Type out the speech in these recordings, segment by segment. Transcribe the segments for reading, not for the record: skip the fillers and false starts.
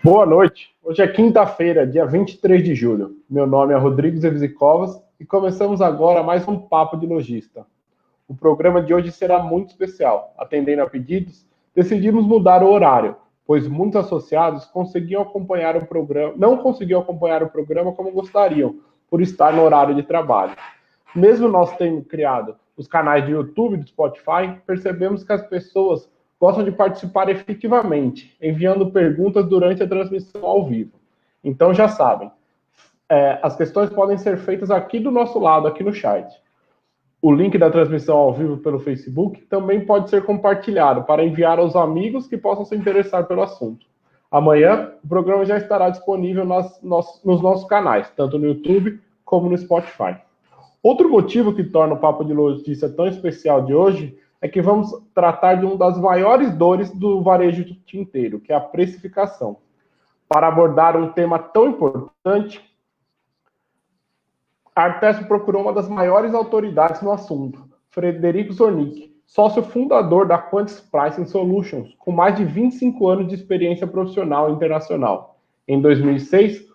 Boa noite. Hoje é quinta-feira, dia 23 de julho. Meu nome é Rodrigo Zevzicovas e começamos agora mais um Papo de Lojista. O programa de hoje será muito especial. Atendendo a pedidos, decidimos mudar o horário, pois muitos associados não conseguiam acompanhar o programa como gostariam, por estar no horário de trabalho. Mesmo nós tendo criado os canais de YouTube e do Spotify, percebemos que as pessoas gostam de participar efetivamente, enviando perguntas durante a transmissão ao vivo. Então já sabem, as questões podem ser feitas aqui do nosso lado, aqui no chat. O link da transmissão ao vivo pelo Facebook também pode ser compartilhado para enviar aos amigos que possam se interessar pelo assunto. Amanhã, o programa já estará disponível nos nossos canais, tanto no YouTube como no Spotify. Outro motivo que torna o Papo de Logística tão especial de hoje é que vamos tratar de uma das maiores dores do varejo tinteiro, que é a precificação. Para abordar um tema tão importante, a Artesp procurou uma das maiores autoridades no assunto, Frederico Zornick, sócio fundador da Quantis Pricing Solutions, com mais de 25 anos de experiência profissional internacional. Em 2006,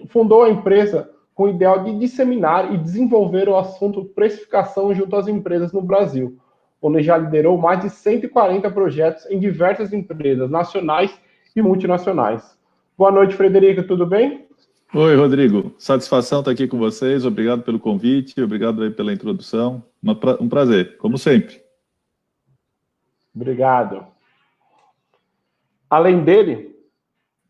fundou a empresa com o ideal de disseminar e desenvolver o assunto precificação junto às empresas no Brasil, onde já liderou mais de 140 projetos em diversas empresas nacionais e multinacionais. Boa noite, Frederico, tudo bem? Oi, Rodrigo. Satisfação estar aqui com vocês. Obrigado pelo convite, obrigado aí pela introdução. Um prazer, como sempre. Obrigado. Além dele,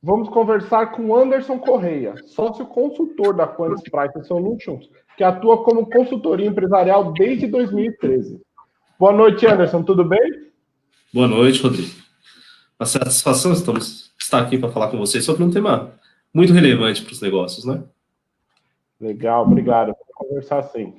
vamos conversar com Anderson Correia, sócio consultor da Quantis Pricing Solutions, que atua como consultoria empresarial desde 2013. Boa noite, Anderson, tudo bem? Boa noite, Rodrigo. Uma satisfação estar aqui para falar com vocês sobre um tema muito relevante para os negócios, né? Legal, obrigado. Vamos conversar sim.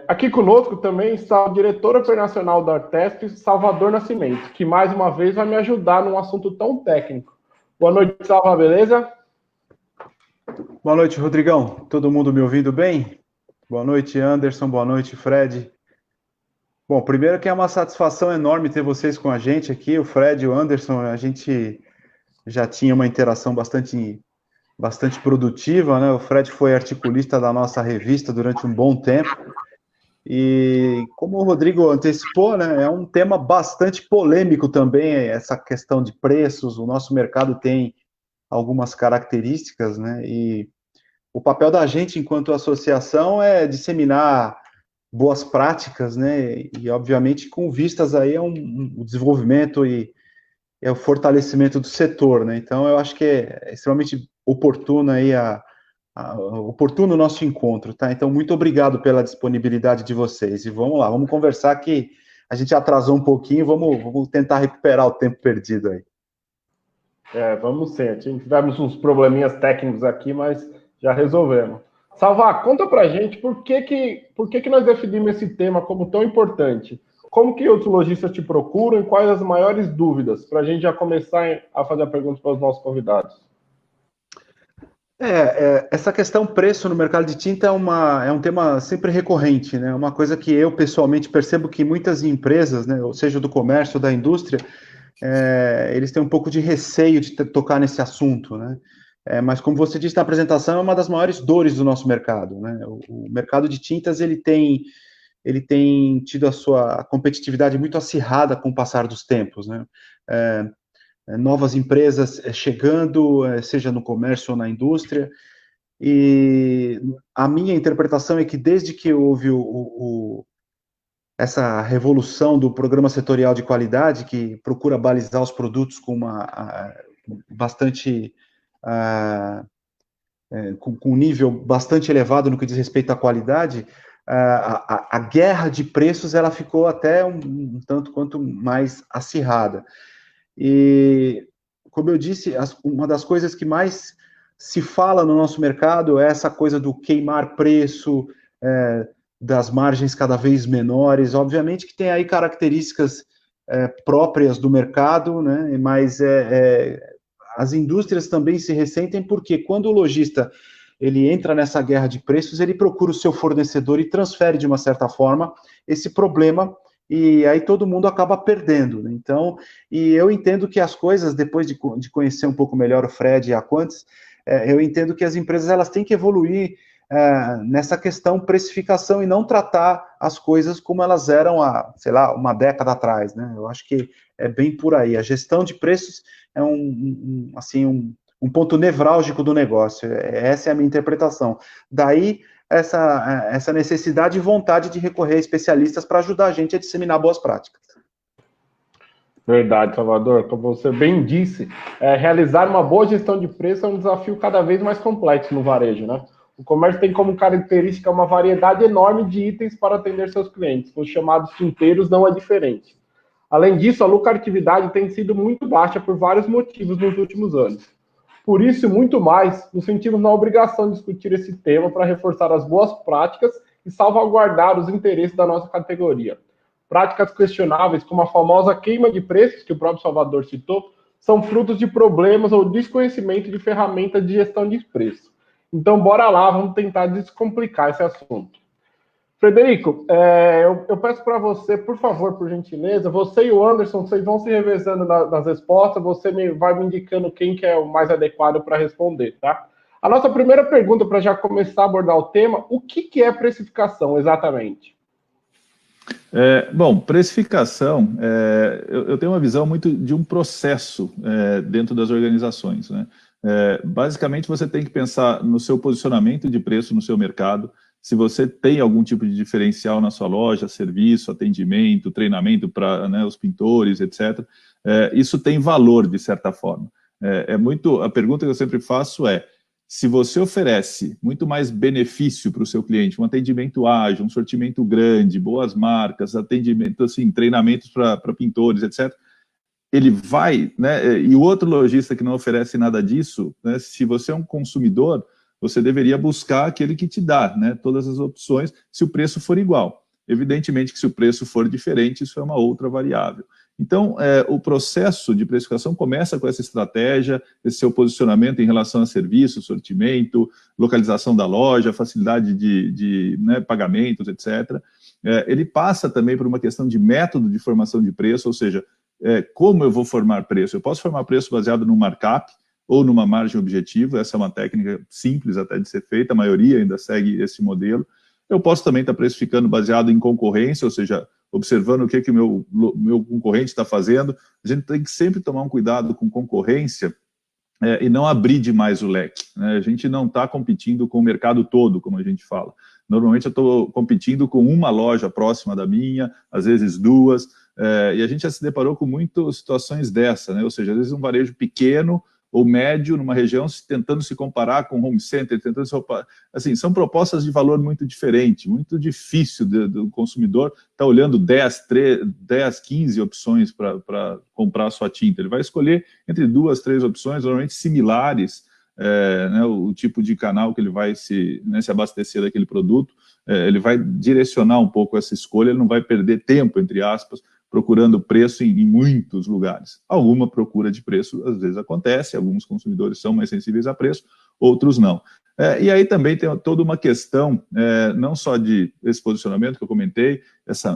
Aqui conosco também está o diretor operacional da Artesp, Salvador Nascimento, que mais uma vez vai me ajudar num assunto tão técnico. Boa noite, Salva, beleza? Boa noite, Rodrigão. Todo mundo me ouvindo bem? Boa noite, Anderson. Boa noite, Fred. Bom, primeiro que é uma satisfação enorme ter vocês com a gente aqui, o Fred e o Anderson. A gente já tinha uma interação bastante produtiva, né? O Fred foi articulista da nossa revista durante um bom tempo. E como o Rodrigo antecipou, né, é um tema bastante polêmico também, essa questão de preços. O nosso mercado tem algumas características, né? E o papel da gente, enquanto associação, é disseminar boas práticas, né? E, obviamente, com vistas aí a um desenvolvimento e o fortalecimento do setor, né? Então, eu acho que é extremamente oportuno aí oportuno o nosso encontro, tá? Então, muito obrigado pela disponibilidade de vocês. E vamos lá, vamos conversar que a gente atrasou um pouquinho, vamos tentar recuperar o tempo perdido aí. Vamos sim. Tivemos uns probleminhas técnicos aqui, mas já resolvemos. Salva, conta pra gente por que nós definimos esse tema como tão importante. Como que outros lojistas te procuram e quais as maiores dúvidas? Para a gente já começar a fazer a pergunta para os nossos convidados. Essa questão preço no mercado de tinta é um tema sempre recorrente, né? Uma coisa que eu pessoalmente percebo que muitas empresas, né, ou seja, do comércio, da indústria, eles têm um pouco de receio de tocar nesse assunto, né? Mas como você disse na apresentação, é uma das maiores dores do nosso mercado, né? O mercado de tintas ele tem tido a sua competitividade muito acirrada com o passar dos tempos, né? Novas empresas chegando, seja no comércio ou na indústria, e a minha interpretação é que desde que houve essa revolução do programa setorial de qualidade, que procura balizar os produtos com com um nível bastante elevado no que diz respeito à qualidade, a guerra de preços ela ficou até um tanto quanto mais acirrada. E, como eu disse, uma das coisas que mais se fala no nosso mercado é essa coisa do queimar preço, das margens cada vez menores. Obviamente que tem aí características próprias do mercado, né? Mas as indústrias também se ressentem porque quando o lojista ele entra nessa guerra de preços, ele procura o seu fornecedor e transfere de uma certa forma esse problema e aí todo mundo acaba perdendo, né? Então, e eu entendo que as coisas, depois de conhecer um pouco melhor o Fred e a Quantis, eu entendo que as empresas elas têm que evoluir nessa questão precificação e não tratar as coisas como elas eram há, sei lá, uma década atrás, né? Eu acho que é bem por aí. A gestão de preços é um ponto nevrálgico do negócio. Essa é a minha interpretação. Daí essa necessidade e vontade de recorrer a especialistas para ajudar a gente a disseminar boas práticas. Verdade, Salvador. Como você bem disse, realizar uma boa gestão de preço é um desafio cada vez mais complexo no varejo, né? O comércio tem como característica uma variedade enorme de itens para atender seus clientes. Os chamados tinteiros não é diferente. Além disso, a lucratividade tem sido muito baixa por vários motivos nos últimos anos. Por isso, muito mais, nos sentimos na obrigação de discutir esse tema para reforçar as boas práticas e salvaguardar os interesses da nossa categoria. Práticas questionáveis, como a famosa queima de preços, que o próprio Salvador citou, são frutos de problemas ou desconhecimento de ferramentas de gestão de preço. Então, bora lá, vamos tentar descomplicar esse assunto. Frederico, eu peço para você, por favor, por gentileza, você e o Anderson, vocês vão se revezando nas respostas, você vai me indicando quem que é o mais adequado para responder, tá? A nossa primeira pergunta, para já começar a abordar o tema, o que é precificação, exatamente? Bom, precificação, eu tenho uma visão muito de um processo dentro das organizações, né? Basicamente, você tem que pensar no seu posicionamento de preço no seu mercado, se você tem algum tipo de diferencial na sua loja, serviço, atendimento, treinamento para os pintores, etc., isso tem valor, de certa forma. A pergunta que eu sempre faço é, se você oferece muito mais benefício para o seu cliente, um atendimento ágil, um sortimento grande, boas marcas, atendimento, assim, treinamentos para pintores, etc., ele vai, né? E o outro lojista que não oferece nada disso, né, se você é um consumidor, você deveria buscar aquele que te dá, né, todas as opções, se o preço for igual. Evidentemente que se o preço for diferente, isso é uma outra variável. Então, o processo de precificação começa com essa estratégia, esse seu posicionamento em relação a serviço, sortimento, localização da loja, facilidade de pagamentos, etc. Ele passa também por uma questão de método de formação de preço, ou seja, como eu vou formar preço? Eu posso formar preço baseado no markup ou numa margem objetiva, essa é uma técnica simples até de ser feita, a maioria ainda segue esse modelo. Eu posso também estar precificando baseado em concorrência, ou seja, observando o que o meu concorrente está fazendo. A gente tem que sempre tomar um cuidado com concorrência e não abrir demais o leque, né? A gente não está competindo com o mercado todo, como a gente fala. Normalmente eu estou competindo com uma loja próxima da minha, às vezes duas, e a gente já se deparou com muitas situações dessa, né? Ou seja, às vezes um varejo pequeno ou médio numa região tentando se comparar com home center, tentando se comparar, assim, são propostas de valor muito diferente, muito difícil do consumidor estar olhando 10, 15 opções para comprar a sua tinta. Ele vai escolher entre 2, 3 opções, normalmente similares, né, o tipo de canal que ele vai se abastecer daquele produto, ele vai direcionar um pouco essa escolha, ele não vai perder tempo, entre aspas, procurando preço em muitos lugares. Alguma procura de preço, às vezes, acontece, alguns consumidores são mais sensíveis a preço, outros não. E aí também tem toda uma questão, não só de esse posicionamento que eu comentei,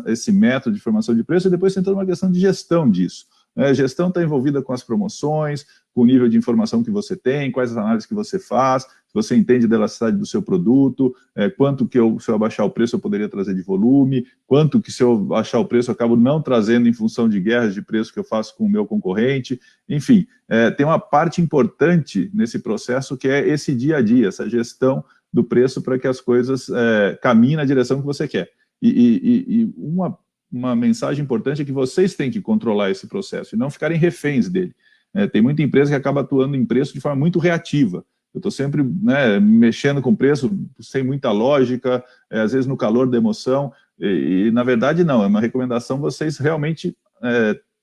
esse método de formação de preço, e depois tem toda uma questão de gestão disso. A gestão está envolvida com as promoções, com o nível de informação que você tem, quais as análises que você faz, se você entende da elasticidade do seu produto, quanto que se eu abaixar o preço eu poderia trazer de volume, quanto que se eu baixar o preço eu acabo não trazendo em função de guerras de preço que eu faço com o meu concorrente. Enfim, tem uma parte importante nesse processo que é esse dia a dia, essa gestão do preço para que as coisas caminhem na direção que você quer. E uma mensagem importante é que vocês têm que controlar esse processo e não ficarem reféns dele. Tem muita empresa que acaba atuando em preço de forma muito reativa. Eu estou sempre mexendo com preço sem muita lógica, às vezes no calor da emoção, e na verdade não, é uma recomendação vocês realmente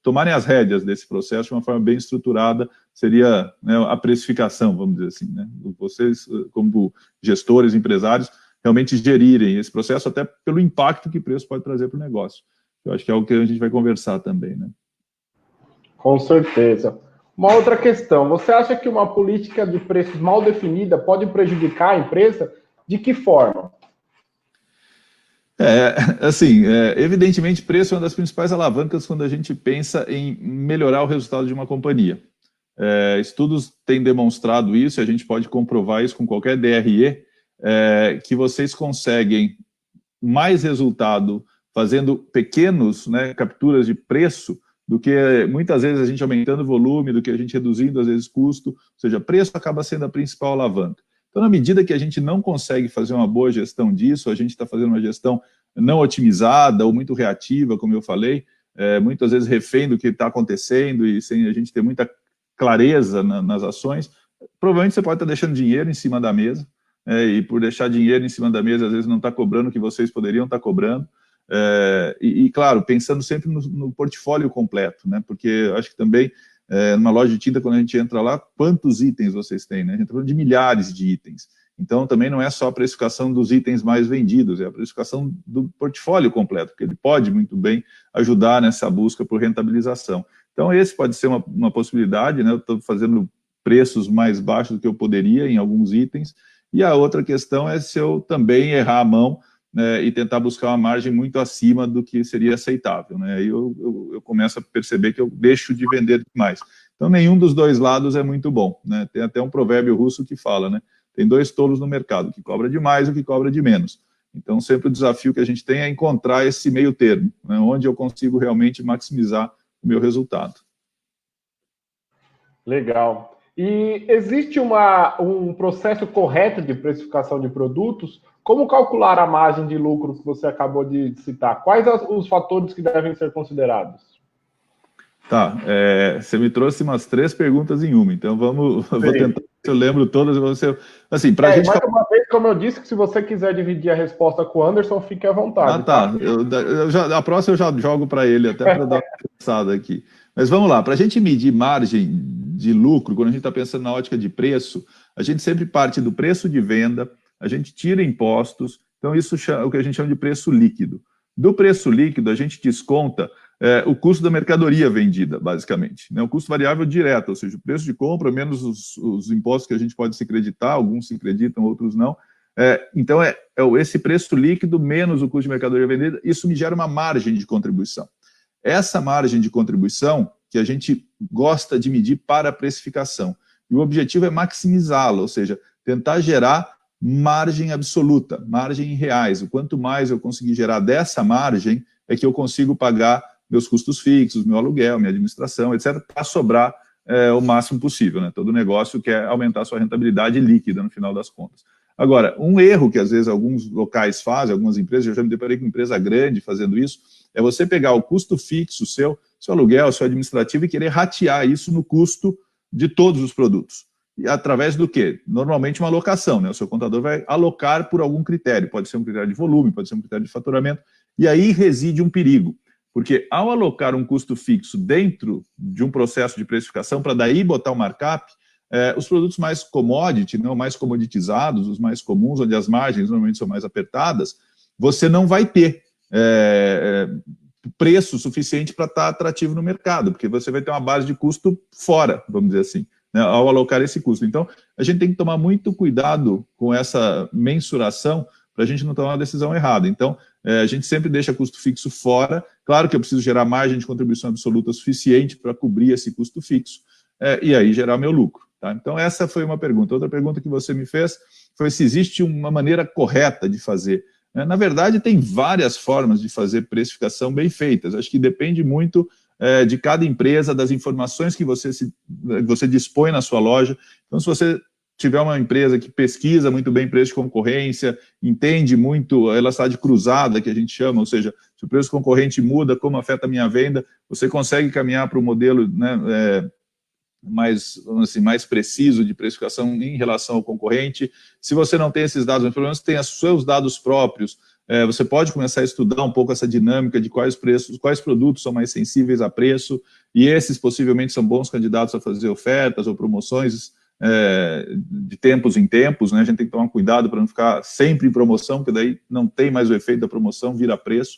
tomarem as rédeas desse processo de uma forma bem estruturada, seria a precificação, vamos dizer assim, né? Vocês, como gestores, empresários, realmente gerirem esse processo, até pelo impacto que o preço pode trazer para o negócio. Eu acho que é algo que a gente vai conversar também, né? Com certeza. Uma outra questão, você acha que uma política de preços mal definida pode prejudicar a empresa? De que forma? Evidentemente, preço é uma das principais alavancas quando a gente pensa em melhorar o resultado de uma companhia. Estudos têm demonstrado isso, e a gente pode comprovar isso com qualquer DRE, que vocês conseguem mais resultado fazendo pequenos, né, capturas de preço, do que muitas vezes a gente aumentando o volume, do que a gente reduzindo, às vezes, custo. Ou seja, preço acaba sendo a principal alavanca. Então, na medida que a gente não consegue fazer uma boa gestão disso, a gente está fazendo uma gestão não otimizada ou muito reativa, como eu falei, muitas vezes refém do que está acontecendo e sem a gente ter muita clareza nas ações, provavelmente você pode estar deixando dinheiro em cima da mesa, e por deixar dinheiro em cima da mesa, às vezes não está cobrando o que vocês poderiam estar cobrando, claro, pensando sempre no portfólio completo, né? Porque acho que também, numa loja de tinta, quando a gente entra lá, quantos itens vocês têm, né? A gente está falando de milhares de itens. Então, também não é só a precificação dos itens mais vendidos, é a precificação do portfólio completo, porque ele pode muito bem ajudar nessa busca por rentabilização. Então, esse pode ser uma possibilidade, né? Eu estou fazendo preços mais baixos do que eu poderia em alguns itens, e a outra questão é se eu também errar a mão, né, e tentar buscar uma margem muito acima do que seria aceitável, né? Aí eu começo a perceber que eu deixo de vender demais. Então, nenhum dos dois lados é muito bom, né? Tem até um provérbio russo que fala, né? Tem dois tolos no mercado, o que cobra de mais e o que cobra de menos. Então, sempre o desafio que a gente tem é encontrar esse meio termo, né, onde eu consigo realmente maximizar o meu resultado. Legal. E existe um processo correto de precificação de produtos? Como calcular a margem de lucro que você acabou de citar? Quais os fatores que devem ser considerados? Tá, você me trouxe umas 3 perguntas em uma, então vou tentar, se eu lembro todas, você... Assim, pra gente... Mais uma vez, como eu disse, que se você quiser dividir a resposta com o Anderson, fique à vontade. Tá. A próxima eu já jogo para ele, até para dar uma pensada aqui. Mas vamos lá, para a gente medir margem de lucro, quando a gente está pensando na ótica de preço, a gente sempre parte do preço de venda, a gente tira impostos, então isso é o que a gente chama de preço líquido. Do preço líquido, a gente desconta o custo da mercadoria vendida, basicamente, né? O custo variável direto, ou seja, o preço de compra menos os impostos que a gente pode se creditar, alguns se creditam, outros não. Então, esse preço líquido menos o custo de mercadoria vendida, isso me gera uma margem de contribuição. Essa margem de contribuição que a gente gosta de medir para a precificação. E o objetivo é maximizá-la, ou seja, tentar gerar margem absoluta, margem em reais. O quanto mais eu conseguir gerar dessa margem, é que eu consigo pagar meus custos fixos, meu aluguel, minha administração, etc., para sobrar o máximo possível, né? Todo negócio quer aumentar a sua rentabilidade líquida no final das contas. Agora, um erro que às vezes alguns locais fazem, algumas empresas, eu já me deparei com empresa grande fazendo isso, é você pegar o custo fixo, seu aluguel, seu administrativo, e querer ratear isso no custo de todos os produtos. E através do quê? Normalmente uma alocação, né? O seu contador vai alocar por algum critério, pode ser um critério de volume, pode ser um critério de faturamento, e aí reside um perigo. Porque ao alocar um custo fixo dentro de um processo de precificação, para daí botar o markup, os produtos mais commodity, não mais comoditizados, os mais comuns, onde as margens normalmente são mais apertadas, você não vai ter preço suficiente para estar atrativo no mercado, porque você vai ter uma base de custo fora, vamos dizer assim, né, ao alocar esse custo. Então, a gente tem que tomar muito cuidado com essa mensuração para a gente não tomar uma decisão errada. Então, a gente sempre deixa custo fixo fora. Claro que eu preciso gerar margem de contribuição absoluta suficiente para cobrir esse custo fixo, e aí gerar meu lucro. Tá? Então, essa foi uma pergunta. Outra pergunta que você me fez foi se existe uma maneira correta de fazer. Na verdade, tem várias formas de fazer precificação bem feitas. Acho que depende muito de cada empresa, das informações que você dispõe na sua loja. Então, se você tiver uma empresa que pesquisa muito bem preço de concorrência, entende muito a elasticidade cruzada, que a gente chama, ou seja, se o preço concorrente muda, como afeta a minha venda, você consegue caminhar para um modelo, né, mais preciso de precificação em relação ao concorrente. Se você não tem esses dados, mas pelo menos tem os seus dados próprios, você pode começar a estudar um pouco essa dinâmica de quais produtos são mais sensíveis a preço, e esses possivelmente são bons candidatos a fazer ofertas ou promoções de tempos em tempos, né? A gente tem que tomar cuidado para não ficar sempre em promoção, porque daí não tem mais o efeito da promoção, vira preço.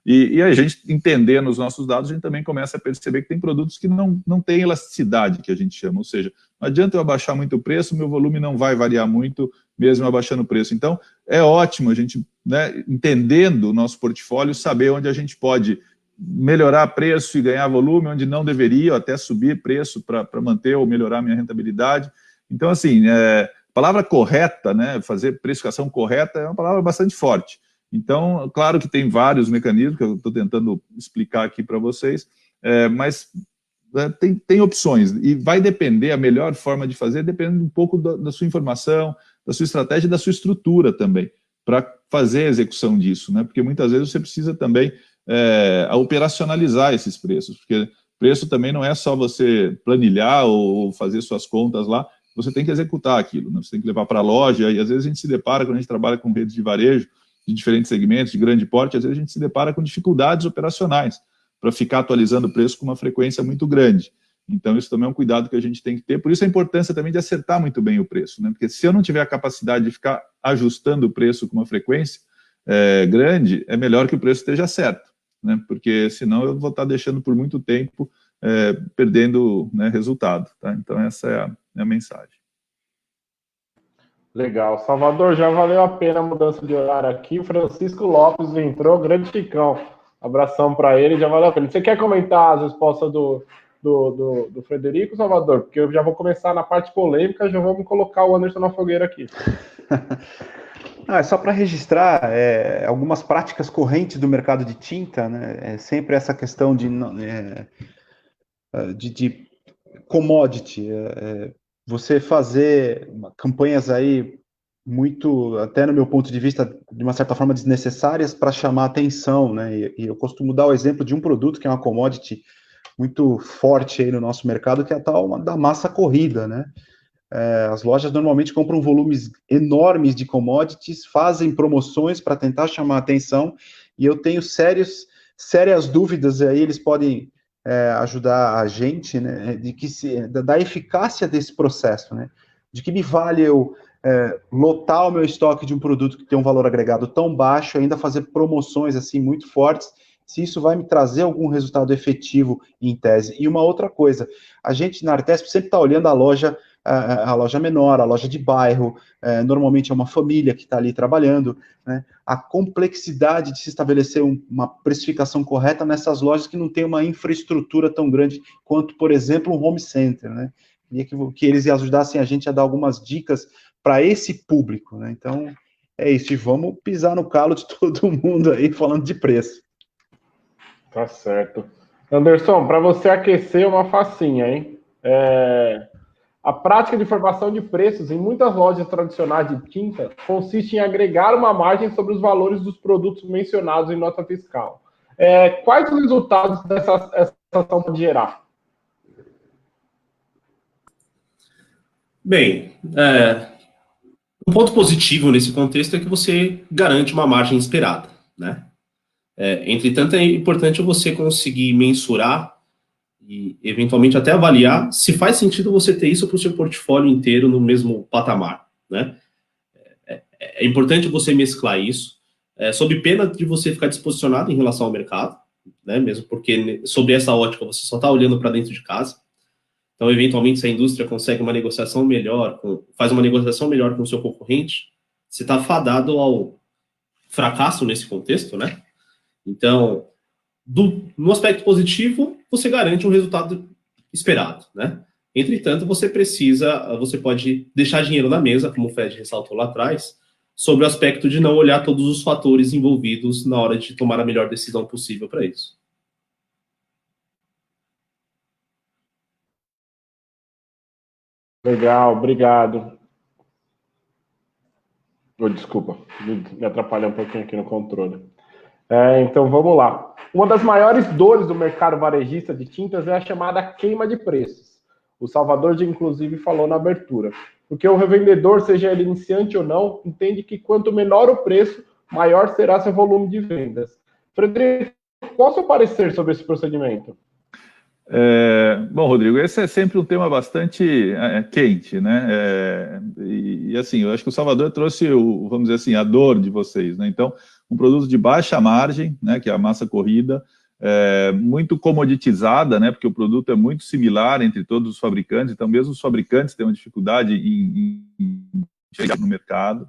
E a gente, entendendo os nossos dados, a gente também começa a perceber que tem produtos que não têm elasticidade, que a gente chama, ou seja, não adianta eu abaixar muito o preço, meu volume não vai variar muito, mesmo abaixando o preço. Então, é ótimo a gente né, entendendo o nosso portfólio, saber onde a gente pode melhorar preço e ganhar volume, onde não deveria, ou até subir preço para manter ou melhorar a minha rentabilidade. Então, assim, a palavra correta, né, fazer precificação correta, é uma palavra bastante forte. Então, claro que tem vários mecanismos que eu estou tentando explicar aqui para vocês, mas tem opções, e vai depender, a melhor forma de fazer depende um pouco da sua informação, da sua estratégia e da sua estrutura também, para fazer a execução disso, né? Porque muitas vezes você precisa também operacionalizar esses preços, porque preço também não é só você planilhar ou fazer suas contas lá, você tem que executar aquilo, né? Você tem que levar para a loja, e às vezes a gente se depara, quando a gente trabalha com redes de varejo, de diferentes segmentos, de grande porte, às vezes a gente se depara com dificuldades operacionais, para ficar atualizando o preço com uma frequência muito grande. Então, isso também é um cuidado que a gente tem que ter. Por isso, a importância também de acertar muito bem o preço, né? Porque se eu não tiver a capacidade de ficar ajustando o preço com uma frequência grande, é melhor que o preço esteja certo, né? Porque senão eu vou estar deixando por muito tempo perdendo, né, resultado. Tá? Então, essa é a mensagem. Legal. Salvador, já valeu a pena a mudança de horário aqui. O Francisco Lopes entrou, grande Chicão. Abração para ele, já valeu a pena. Você quer comentar as respostas do Frederico, Salvador? Porque eu já vou começar na parte polêmica, já vamos colocar o Anderson na fogueira aqui. É só para registrar algumas práticas correntes do mercado de tinta, né? É sempre essa questão de commodity, você fazer campanhas aí muito, até no meu ponto de vista, de uma certa forma desnecessárias para chamar atenção, né? E eu costumo dar o exemplo de um produto que é uma commodity muito forte aí no nosso mercado, que é a tal da massa corrida, né? As lojas normalmente compram volumes enormes de commodities, fazem promoções para tentar chamar atenção, e eu tenho sérias dúvidas, aí eles podem ajudar a gente, né, da eficácia desse processo, né? De que me vale eu lotar o meu estoque de um produto que tem um valor agregado tão baixo, ainda fazer promoções assim muito fortes, se isso vai me trazer algum resultado efetivo em tese. E uma outra coisa, a gente na Artesp sempre está olhando a loja menor, a loja de bairro, normalmente é uma família que está ali trabalhando, né? A complexidade de se estabelecer uma precificação correta nessas lojas que não tem uma infraestrutura tão grande quanto, por exemplo, um home center, né? Queria que eles ajudassem a gente a dar algumas dicas para esse público, né? Então, é isso, e vamos pisar no calo de todo mundo aí falando de preço. Tá certo. Anderson, para você aquecer uma facinha, hein? A prática de formação de preços em muitas lojas tradicionais de tinta consiste em agregar uma margem sobre os valores dos produtos mencionados em nota fiscal. Quais os resultados essa ação pode gerar? Bem, um ponto positivo nesse contexto é que você garante uma margem esperada, né? Entretanto, é importante você conseguir mensurar e, eventualmente, até avaliar se faz sentido você ter isso para o seu portfólio inteiro no mesmo patamar, né? É importante você mesclar isso, sob pena de você ficar desposicionado em relação ao mercado, né? Mesmo porque, sob essa ótica, você só está olhando para dentro de casa. Então, eventualmente, se a indústria consegue uma negociação melhor, faz uma negociação melhor com o seu concorrente, você está fadado ao fracasso nesse contexto, né? Então, no aspecto positivo, você garante um resultado esperado, né? Entretanto, você pode deixar dinheiro na mesa, como o Fred ressaltou lá atrás, sobre o aspecto de não olhar todos os fatores envolvidos na hora de tomar a melhor decisão possível para isso. Legal, obrigado. Desculpa, me atrapalhei um pouquinho aqui no controle. Então, vamos lá. Uma das maiores dores do mercado varejista de tintas é a chamada queima de preços. O Salvador, inclusive, falou na abertura. Porque o revendedor, seja ele iniciante ou não, entende que quanto menor o preço, maior será seu volume de vendas. Frederico, qual é o seu parecer sobre esse procedimento? Bom, Rodrigo, esse é sempre um tema bastante quente, né? Assim, eu acho que o Salvador trouxe, vamos dizer assim, a dor de vocês, né? Então, um produto de baixa margem, né, que é a massa corrida, muito comoditizada, né? Porque o produto é muito similar entre todos os fabricantes, então mesmo os fabricantes têm uma dificuldade em chegar no mercado.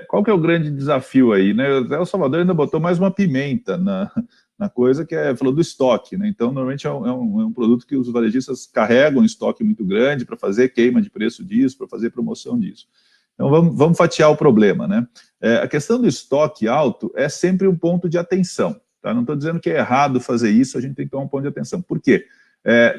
Qual que é o grande desafio aí, né? O Salvador ainda botou mais uma pimenta na coisa, que falou do estoque, né? Então, normalmente é um produto que os varejistas carregam um estoque muito grande para fazer queima de preço disso, para fazer promoção disso. Então, vamos fatiar o problema, né? A questão do estoque alto é sempre um ponto de atenção, tá? Não estou dizendo que é errado fazer isso, a gente tem que tomar um ponto de atenção. Por quê?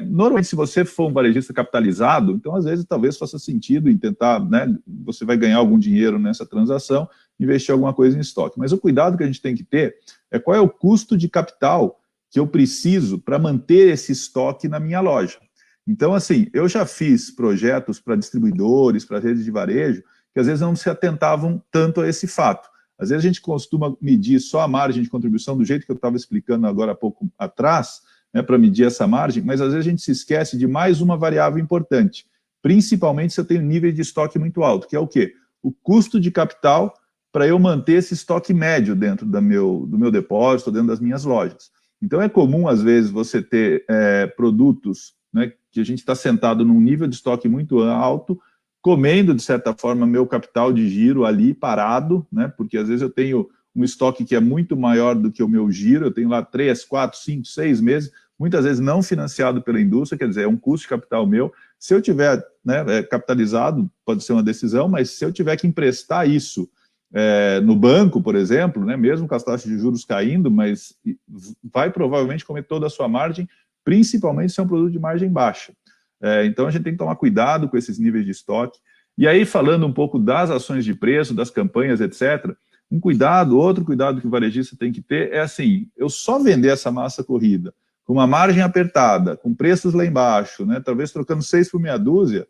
Normalmente, se você for um varejista capitalizado, então, às vezes, talvez faça sentido em tentar, né, você vai ganhar algum dinheiro nessa transação, investir alguma coisa em estoque. Mas o cuidado que a gente tem que ter é qual é o custo de capital que eu preciso para manter esse estoque na minha loja. Então, assim, eu já fiz projetos para distribuidores, para redes de varejo, que às vezes não se atentavam tanto a esse fato. Às vezes a gente costuma medir só a margem de contribuição do jeito que eu estava explicando agora há pouco atrás, né, para medir essa margem, mas às vezes a gente se esquece de mais uma variável importante, principalmente se eu tenho nível de estoque muito alto, que é o quê? O custo de capital para eu manter esse estoque médio dentro do meu depósito, dentro das minhas lojas. Então é comum, às vezes, você ter produtos, né, que a gente está sentado num nível de estoque muito alto, comendo, de certa forma, meu capital de giro ali parado, né, porque às vezes eu tenho um estoque que é muito maior do que o meu giro, eu tenho lá 3, 4, 5, 6 meses, muitas vezes não financiado pela indústria, quer dizer, é um custo de capital meu. Se eu tiver, né, capitalizado, pode ser uma decisão, mas se eu tiver que emprestar isso no banco, por exemplo, né, mesmo com as taxas de juros caindo, mas vai provavelmente comer toda a sua margem, principalmente se é um produto de margem baixa. Então a gente tem que tomar cuidado com esses níveis de estoque. E aí, falando um pouco das ações de preço, das campanhas, etc., outro cuidado que o varejista tem que ter é assim, eu só vender essa massa corrida com uma margem apertada, com preços lá embaixo, né, talvez trocando 6 por meia dúzia,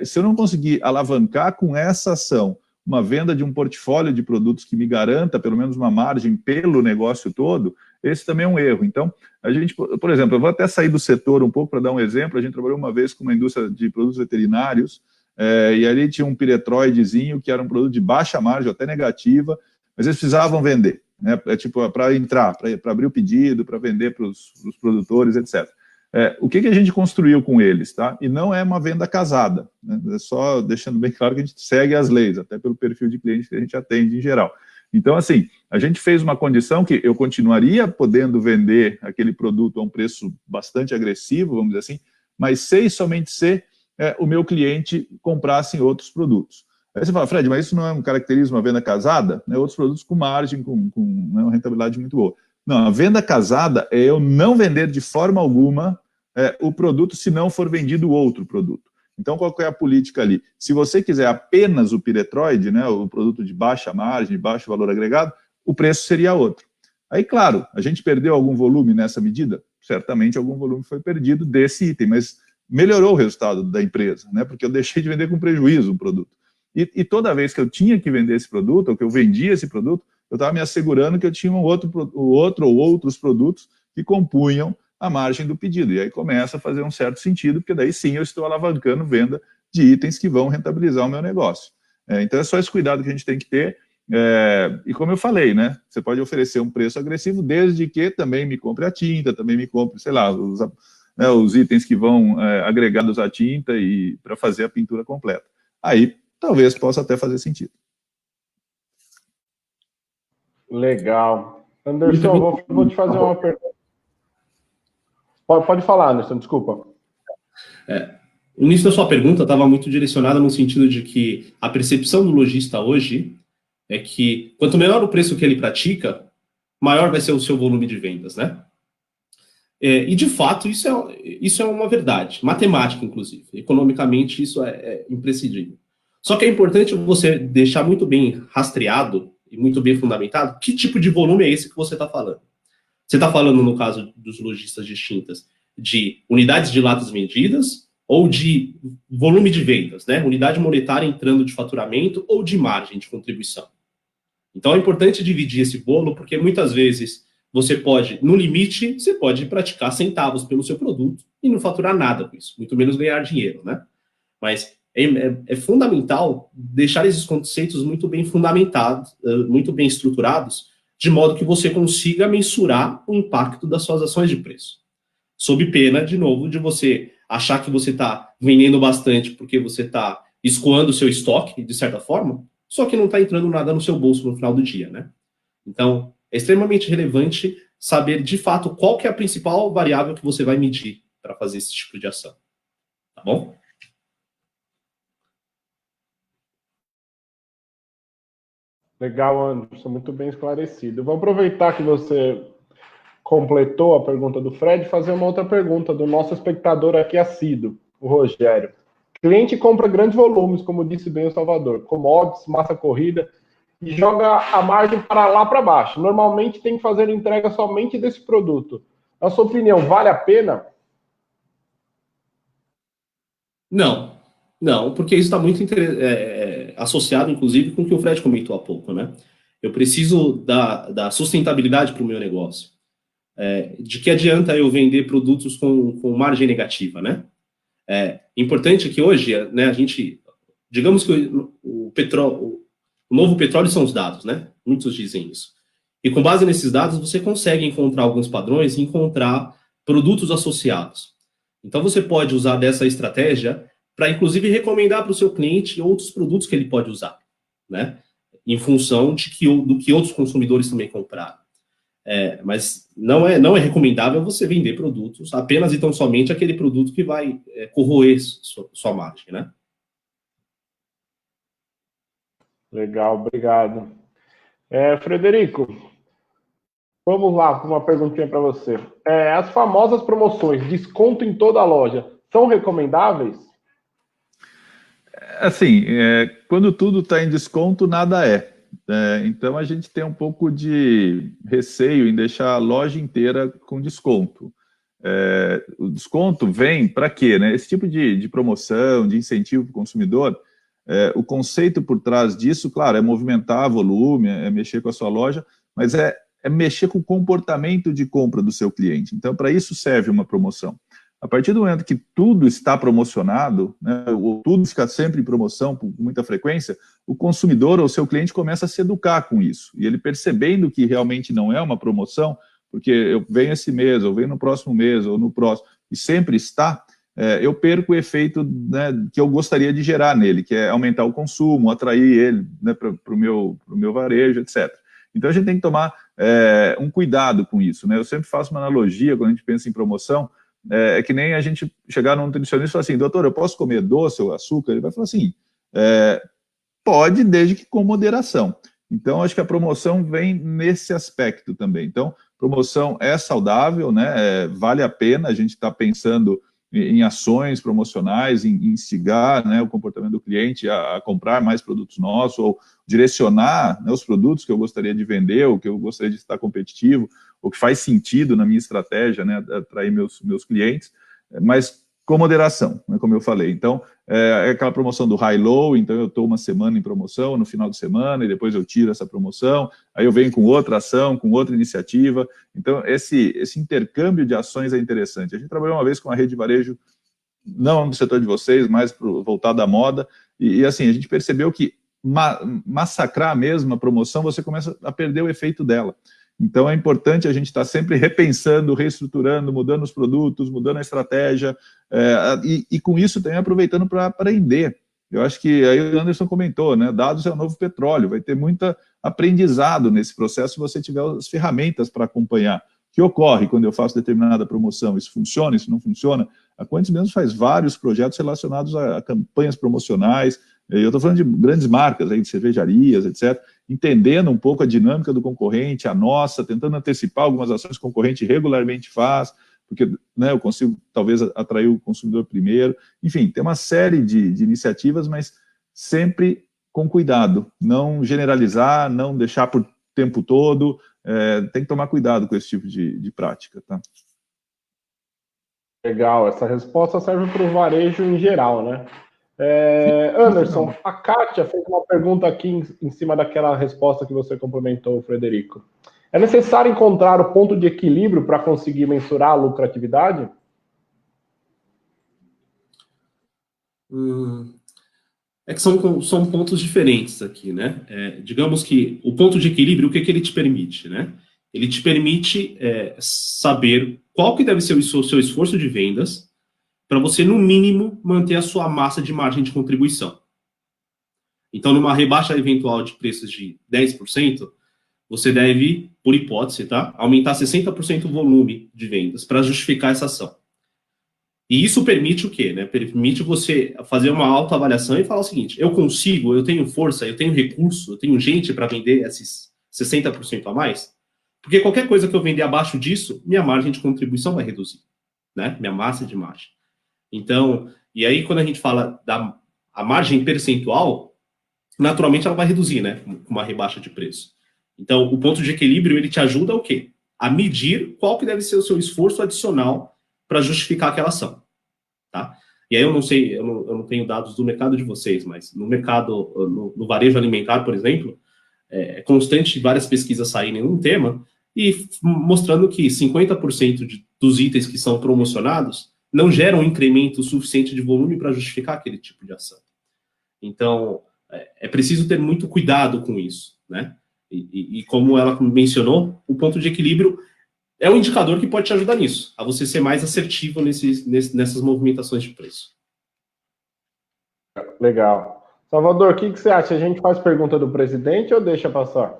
se eu não conseguir alavancar com essa ação uma venda de um portfólio de produtos que me garanta pelo menos uma margem pelo negócio todo, esse também é um erro. Então, a gente, por exemplo, eu vou até sair do setor um pouco para dar um exemplo, a gente trabalhou uma vez com uma indústria de produtos veterinários, e ali tinha um piretroidezinho que era um produto de baixa margem, até negativa, mas eles precisavam vender, né? Tipo, para entrar, para abrir o pedido, para vender para os produtores, etc. O que a gente construiu com eles, tá? E não é uma venda casada, né? É só deixando bem claro que a gente segue as leis, até pelo perfil de cliente que a gente atende em geral. Então, assim, a gente fez uma condição que eu continuaria podendo vender aquele produto a um preço bastante agressivo, vamos dizer assim, mas somente se o meu cliente comprasse em outros produtos. Aí você fala, Fred, mas isso não é um caracterismo, uma venda casada? Né? Outros produtos com margem, com uma rentabilidade muito boa. Não, a venda casada é eu não vender de forma alguma o produto se não for vendido outro produto. Então, qual que é a política ali? Se você quiser apenas o piretroide, né, o produto de baixa margem, de baixo valor agregado, o preço seria outro. Aí, claro, a gente perdeu algum volume nessa medida? Certamente algum volume foi perdido desse item, mas melhorou o resultado da empresa, né, porque eu deixei de vender com prejuízo um produto. E toda vez que eu tinha que vender esse produto, ou que eu vendia esse produto, eu estava me assegurando que eu tinha outro ou outros produtos que compunham a margem do pedido. E aí começa a fazer um certo sentido, porque daí sim eu estou alavancando venda de itens que vão rentabilizar o meu negócio. Então é só esse cuidado que a gente tem que ter. E como eu falei, né, você pode oferecer um preço agressivo desde que também me compre a tinta, também me compre, sei lá, os itens que vão agregados à tinta e para fazer a pintura completa. Aí talvez possa até fazer sentido. Legal. Anderson, vou te fazer uma pergunta. Pode falar, Anderson, desculpa. O início da sua pergunta estava muito direcionada no sentido de que a percepção do lojista hoje é que quanto menor o preço que ele pratica, maior vai ser o seu volume de vendas, né? E de fato isso é uma verdade, matemática inclusive, economicamente isso é imprescindível. Só que é importante você deixar muito bem rastreado e muito bem fundamentado que tipo de volume é esse que você está falando. Você está falando, no caso dos lojistas distintas, de unidades de latas vendidas ou de volume de vendas, né? Unidade monetária entrando de faturamento ou de margem de contribuição. Então é importante dividir esse bolo, porque muitas vezes você pode, no limite, você pode praticar centavos pelo seu produto e não faturar nada com isso, muito menos ganhar dinheiro, né? Mas é fundamental deixar esses conceitos muito bem fundamentados, muito bem estruturados, de modo que você consiga mensurar o impacto das suas ações de preço. Sob pena, de novo, de você achar que você está vendendo bastante porque você está escoando o seu estoque, de certa forma, só que não está entrando nada no seu bolso no final do dia, né? Então, é extremamente relevante saber, de fato, qual que é a principal variável que você vai medir para fazer esse tipo de ação. Tá bom? Legal, Anderson, muito bem esclarecido. Eu vou aproveitar que você completou a pergunta do Fred e fazer uma outra pergunta do nosso espectador aqui assíduo, o Rogério. Cliente compra grandes volumes, como disse bem o Salvador, commodities, massa corrida, e joga a margem para lá para baixo. Normalmente tem que fazer entrega somente desse produto. Na sua opinião, vale a pena? Não, não, porque isso está muito associado, inclusive, com o que o Fred comentou há pouco, né? Eu preciso da sustentabilidade para o meu negócio. De que adianta eu vender produtos com margem negativa, né? Importante que hoje, né, a gente, digamos que o novo petróleo são os dados, né? Muitos dizem isso. E com base nesses dados, você consegue encontrar alguns padrões e encontrar produtos associados. Então, você pode usar dessa estratégia para, inclusive, recomendar para o seu cliente outros produtos que ele pode usar, né? Em função do que outros consumidores também compraram. Mas não é recomendável você vender produtos apenas e tão somente aquele produto que vai corroer sua margem, né? Legal, obrigado. Frederico, vamos lá com uma perguntinha para você. As famosas promoções, desconto em toda a loja, são recomendáveis? Assim, quando tudo está em desconto, nada é. Então a gente tem um pouco de receio em deixar a loja inteira com desconto. O desconto vem para quê, né? Esse tipo de promoção, de incentivo para o consumidor, o conceito por trás disso, claro, é movimentar volume, é mexer com a sua loja, mas é mexer com o comportamento de compra do seu cliente. Então, para isso serve uma promoção. A partir do momento que tudo está promocionado, né, ou tudo fica sempre em promoção com muita frequência, o consumidor ou o seu cliente começa a se educar com isso. E ele percebendo que realmente não é uma promoção, porque eu venho esse mês, ou venho no próximo mês, ou no próximo, e sempre está, eu perco o efeito, né, que eu gostaria de gerar nele, que é aumentar o consumo, atrair ele, né, para o meu varejo, etc. Então a gente tem que tomar um cuidado com isso, né? Eu sempre faço uma analogia quando a gente pensa em promoção, que nem a gente chegar num nutricionista e falar assim, doutor, eu posso comer doce ou açúcar? Ele vai falar assim, pode, desde que com moderação. Então, acho que a promoção vem nesse aspecto também. Então, promoção é saudável, né? Vale a pena a gente estar pensando em ações promocionais, em instigar, né, o comportamento do cliente a comprar mais produtos nossos, ou direcionar, né, os produtos que eu gostaria de vender, ou que eu gostaria de estar competitivo, ou que faz sentido na minha estratégia, né, atrair meus clientes, mas com moderação, né, como eu falei. Então, é aquela promoção do high-low, então eu estou uma semana em promoção, no final de semana, e depois eu tiro essa promoção, aí eu venho com outra ação, com outra iniciativa. Então, esse intercâmbio de ações é interessante. A gente trabalhou uma vez com a rede de varejo, não no setor de vocês, mas voltado à moda, e assim, a gente percebeu que massacrar mesmo a promoção, você começa a perder o efeito dela. Então, é importante a gente estar sempre repensando, reestruturando, mudando os produtos, mudando a estratégia, e com isso também aproveitando para aprender. Eu acho que aí o Anderson comentou, né? Dados é o novo petróleo, vai ter muito aprendizado nesse processo se você tiver as ferramentas para acompanhar. O que ocorre quando eu faço determinada promoção? Isso funciona, isso não funciona? A Quantis mesmo faz vários projetos relacionados a campanhas promocionais. Eu estou falando de grandes marcas, aí, de cervejarias, etc., entendendo um pouco a dinâmica do concorrente, a nossa, tentando antecipar algumas ações que o concorrente regularmente faz, porque, né, eu consigo talvez atrair o consumidor primeiro. Enfim, tem uma série de iniciativas, mas sempre com cuidado, não generalizar, não deixar por tempo todo, tem que tomar cuidado com esse tipo de prática, tá? Legal, essa resposta serve para o varejo em geral, né? Anderson, a Kátia fez uma pergunta aqui em cima daquela resposta que você complementou, Frederico. É necessário encontrar o ponto de equilíbrio para conseguir mensurar a lucratividade? É que são pontos diferentes aqui, né? Digamos que o ponto de equilíbrio, o que ele te permite, né? Ele te permite saber qual que deve ser o seu esforço de vendas para você, no mínimo, manter a sua massa de margem de contribuição. Então, numa rebaixa eventual de preços de 10%, você deve, por hipótese, tá, aumentar 60% o volume de vendas para justificar essa ação. E isso permite o quê? Né? Permite você fazer uma autoavaliação e falar o seguinte: eu consigo, eu tenho força, eu tenho recurso, eu tenho gente para vender esses 60% a mais? Porque qualquer coisa que eu vender abaixo disso, minha margem de contribuição vai reduzir, né? Minha massa de margem. Então, e aí quando a gente fala a margem percentual, naturalmente ela vai reduzir, né? Com uma rebaixa de preço. Então, o ponto de equilíbrio, ele te ajuda o quê? A medir qual que deve ser o seu esforço adicional para justificar aquela ação, tá? E aí eu não sei, eu não tenho dados do mercado de vocês, mas no mercado, no varejo alimentar, por exemplo, é constante várias pesquisas saírem num tema e mostrando que 50% dos itens que são promocionados não geram um incremento suficiente de volume para justificar aquele tipo de ação. Então, é preciso ter muito cuidado com isso, né? E como ela mencionou, o ponto de equilíbrio é um indicador que pode te ajudar nisso, a você ser mais assertivo nessas movimentações de preço. Legal. Salvador, o que você acha? A gente faz pergunta do presidente ou deixa passar?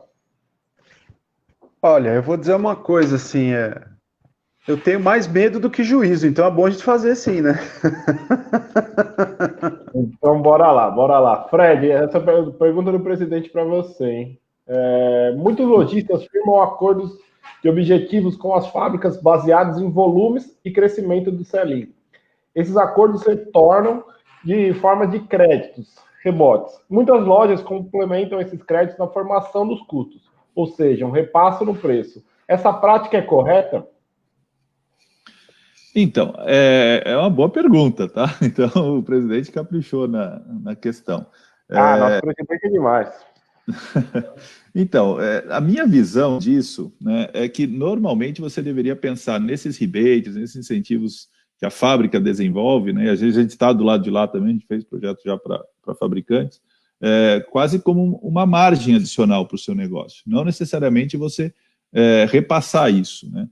Olha, eu vou dizer uma coisa, assim, eu tenho mais medo do que juízo, então é bom a gente fazer sim, né? Então, bora lá, bora lá. Fred, essa pergunta do presidente para você, hein? Muitos lojistas firmam acordos de objetivos com as fábricas baseados em volumes e crescimento do sell-in. Esses acordos se tornam de forma de créditos, rebotes. Muitas lojas complementam esses créditos na formação dos custos, ou seja, um repasso no preço. Essa prática é correta? Então, é uma boa pergunta, tá? Então, o presidente caprichou na questão. Nosso presidente é demais. Então, a minha visão disso, né, é que normalmente você deveria pensar nesses rebates, nesses incentivos que a fábrica desenvolve, né? Às vezes a gente está do lado de lá também, a gente fez projeto já para fabricantes, quase como uma margem adicional para o seu negócio. Não necessariamente você repassar isso, né?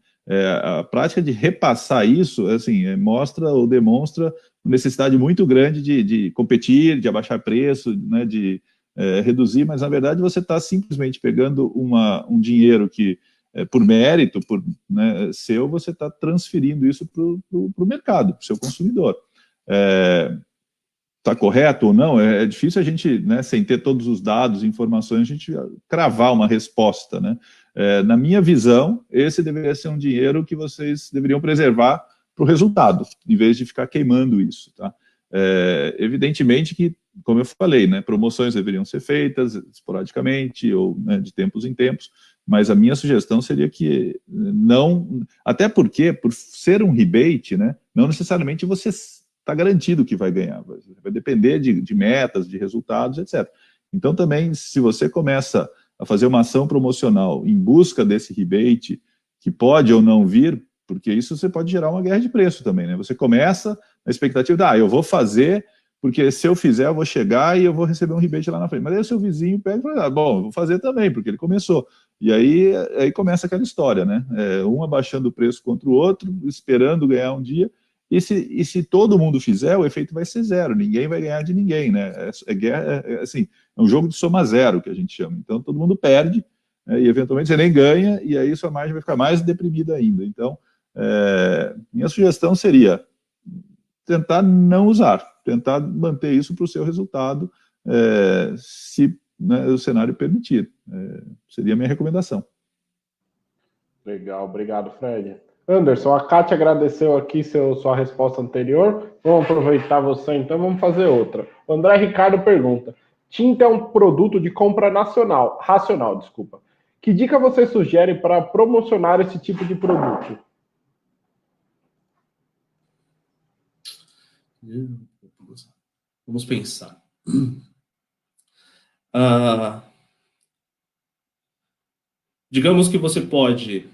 A prática de repassar isso, assim, mostra ou demonstra uma necessidade muito grande de competir, de abaixar preço, né, de reduzir, mas na verdade você está simplesmente pegando um dinheiro que, por mérito, né, seu, você está transferindo isso para o mercado, para o seu consumidor. Está correto ou não? É difícil a gente, né, sem ter todos os dados, informações, a gente cravar uma resposta, né? Na minha visão, esse deveria ser um dinheiro que vocês deveriam preservar para o resultado, em vez de ficar queimando isso, tá? Evidentemente que, como eu falei, né, promoções deveriam ser feitas esporadicamente ou, né, de tempos em tempos, mas a minha sugestão seria que não, até porque, por ser um rebate, né, não necessariamente você está garantido que vai ganhar, vai depender de metas, de resultados, etc. Então também, se você começa a fazer uma ação promocional em busca desse rebate, que pode ou não vir, porque isso você pode gerar uma guerra de preço também, né? Você começa na expectativa de, eu vou fazer, porque se eu fizer, eu vou chegar e eu vou receber um rebate lá na frente. Mas aí o seu vizinho pega e fala, bom, eu vou fazer também, porque ele começou. E aí começa aquela história, né? Um abaixando o preço contra o outro, esperando ganhar um dia, e se todo mundo fizer, o efeito vai ser zero, ninguém vai ganhar de ninguém, né? Assim, é um jogo de soma zero, que a gente chama. Então, todo mundo perde, e eventualmente você nem ganha, e aí sua margem vai ficar mais deprimida ainda. Então, minha sugestão seria tentar não usar, tentar manter isso para o seu resultado, se, né, o cenário permitir. Seria a minha recomendação. Legal, obrigado, Fred. Anderson, a Kátia agradeceu aqui sua resposta anterior. Vamos aproveitar você, então vamos fazer outra. O André Ricardo pergunta: tinta é um produto de compra racional, desculpa. Que dica você sugere para promocionar esse tipo de produto? Vamos pensar. Digamos que você pode,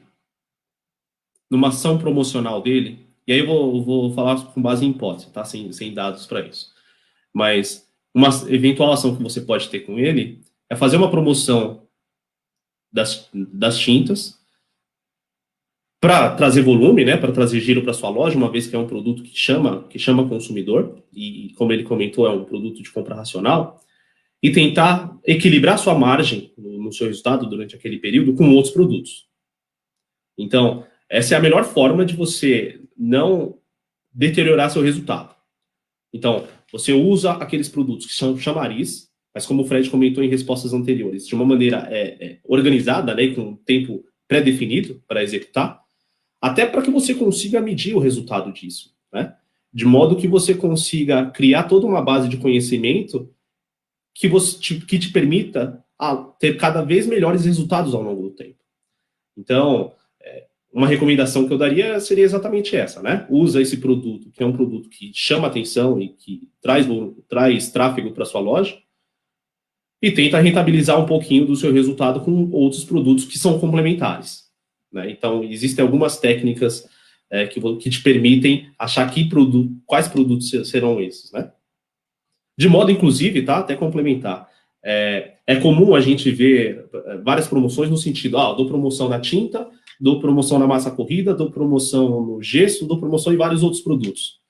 numa ação promocional dele, e aí eu vou falar com base em hipótese, tá? Sem dados para isso. Mas uma eventual ação que você pode ter com ele é fazer uma promoção das tintas para trazer volume, né? Para trazer giro para sua loja, uma vez que é um produto que chama consumidor, e como ele comentou, é um produto de compra racional. e tentar equilibrar sua margem no seu resultado durante aquele período com outros produtos. Então, essa é a melhor forma de você não deteriorar seu resultado. Então, você usa aqueles produtos que são chamariz, mas como o Fred comentou em respostas anteriores, de uma maneira organizada, né, com um tempo pré-definido para executar, até para que você consiga medir o resultado disso, né? De modo que você consiga criar toda uma base de conhecimento que te permita ter cada vez melhores resultados ao longo do tempo. Então, uma recomendação que eu daria seria exatamente essa, né? Usa esse produto, que é um produto que chama atenção e que traz tráfego para sua loja, e tenta rentabilizar um pouquinho do seu resultado com outros produtos que são complementares, né? Então, existem algumas técnicas que te permitem achar quais produtos serão esses, né? De modo, inclusive, tá? Até complementar. É comum a gente ver várias promoções no sentido, dou promoção na tinta, dou promoção na massa corrida, dou promoção no gesso, dou promoção em vários outros produtos.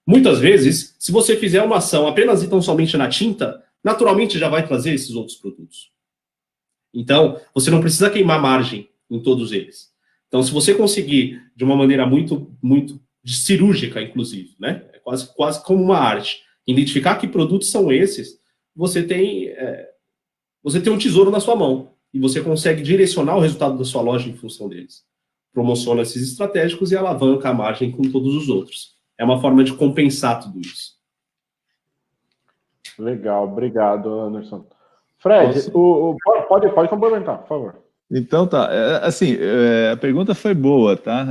Muitas vezes, se você fizer uma ação apenas e tão somente na tinta, naturalmente já vai trazer esses outros produtos. Então, você não precisa queimar margem em todos eles. Então, se você conseguir, de uma maneira muito, muito cirúrgica, inclusive, né? Quase como uma arte, identificar que produtos são esses, você tem um tesouro na sua mão e você consegue direcionar o resultado da sua loja em função deles. Promociona esses estratégicos e alavanca a margem com todos os outros. É uma forma de compensar tudo isso. Legal, obrigado, Anderson. Fred, pode complementar, por favor. Então tá, a pergunta foi boa, tá?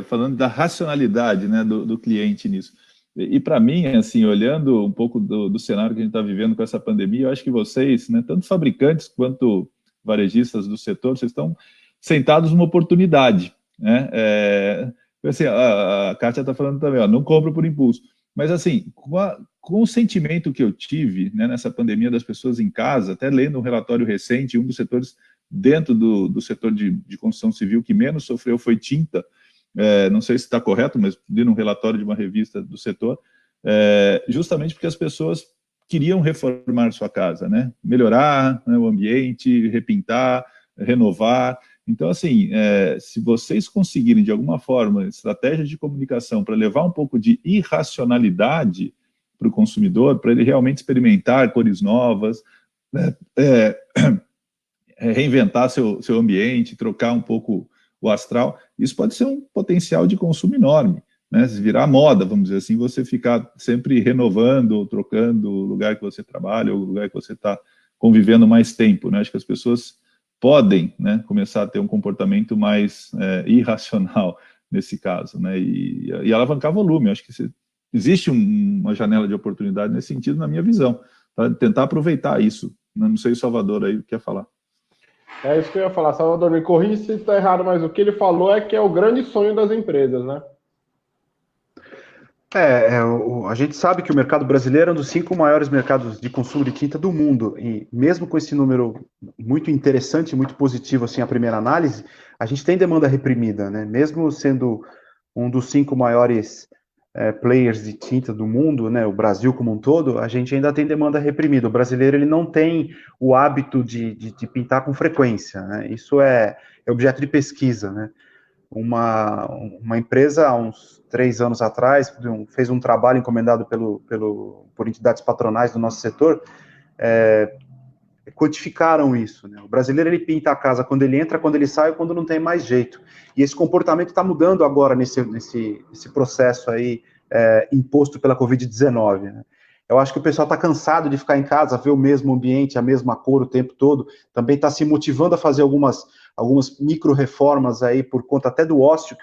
Falando da racionalidade, né, do cliente nisso. E para mim, assim, olhando um pouco do cenário que a gente está vivendo com essa pandemia, eu acho que vocês, né, tanto fabricantes quanto varejistas do setor, vocês estão sentados numa oportunidade, né? Assim, a Kátia está falando também, não compro por impulso. Mas assim, com o sentimento que eu tive, né, nessa pandemia das pessoas em casa, até lendo um relatório recente, um dos setores dentro do setor de construção civil que menos sofreu foi tinta. Não sei se está correto, mas li num relatório de uma revista do setor, justamente porque as pessoas queriam reformar sua casa, né? Melhorar, né, o ambiente, repintar, renovar. Então, assim, se vocês conseguirem, de alguma forma, estratégias de comunicação para levar um pouco de irracionalidade para o consumidor, para ele realmente experimentar cores novas, né, reinventar seu ambiente, trocar um pouco o astral, isso pode ser um potencial de consumo enorme, né? Se virar moda, vamos dizer assim, você ficar sempre renovando ou trocando o lugar que você trabalha, ou o lugar que você está convivendo mais tempo, né? Acho que as pessoas podem, né, começar a ter um comportamento mais irracional nesse caso, né? E alavancar volume. Acho que existe uma janela de oportunidade nesse sentido, na minha visão, tá? Tentar aproveitar isso. Não sei se o Salvador aí quer falar. É isso que eu ia falar, Salvador, me corrija se está errado, mas o que ele falou é que é o grande sonho das empresas, né? A gente sabe que o mercado brasileiro é um dos 5 maiores mercados de consumo de tinta do mundo, e mesmo com esse número muito interessante, muito positivo, assim, a primeira análise, a gente tem demanda reprimida, né? Mesmo sendo um dos 5 maiores players de tinta do mundo, né, o Brasil como um todo, a gente ainda tem demanda reprimida. O brasileiro, ele não tem o hábito de pintar com frequência, né? Isso é objeto de pesquisa, né? Uma empresa, há uns 3 anos atrás, fez um trabalho encomendado por entidades patronais do nosso setor, codificaram isso, né? O brasileiro, ele pinta a casa quando ele entra, quando ele sai, quando não tem mais jeito. E esse comportamento está mudando agora nesse processo aí imposto pela Covid-19, né? Eu acho que o pessoal está cansado de ficar em casa, ver o mesmo ambiente, a mesma cor o tempo todo, também está se motivando a fazer algumas micro-reformas aí por conta até do ócio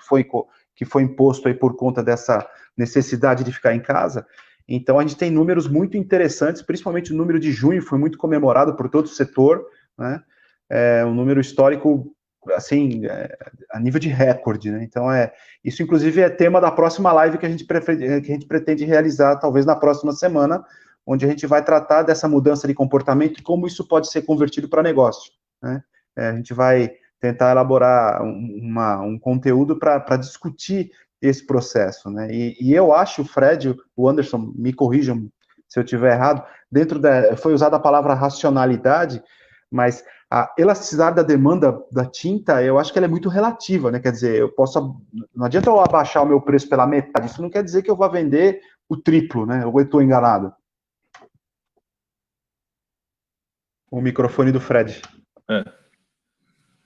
que foi imposto aí por conta dessa necessidade de ficar em casa. Então, a gente tem números muito interessantes, principalmente o número de junho foi muito comemorado por todo o setor, né? Um número histórico, assim, a nível de recorde, né? Então, isso, inclusive, é tema da próxima live que a gente pretende realizar, talvez na próxima semana, onde a gente vai tratar dessa mudança de comportamento e como isso pode ser convertido para negócio, né? A gente vai tentar elaborar um conteúdo para discutir esse processo, né? E eu acho, o Fred, o Anderson, me corrijam se eu estiver errado, foi usada a palavra racionalidade, mas a elasticidade da demanda da tinta, eu acho que ela é muito relativa, né? Quer dizer, não adianta eu abaixar o meu preço pela metade, isso não quer dizer que eu vá vender o triplo, né? Ou eu estou enganado? O microfone do Fred.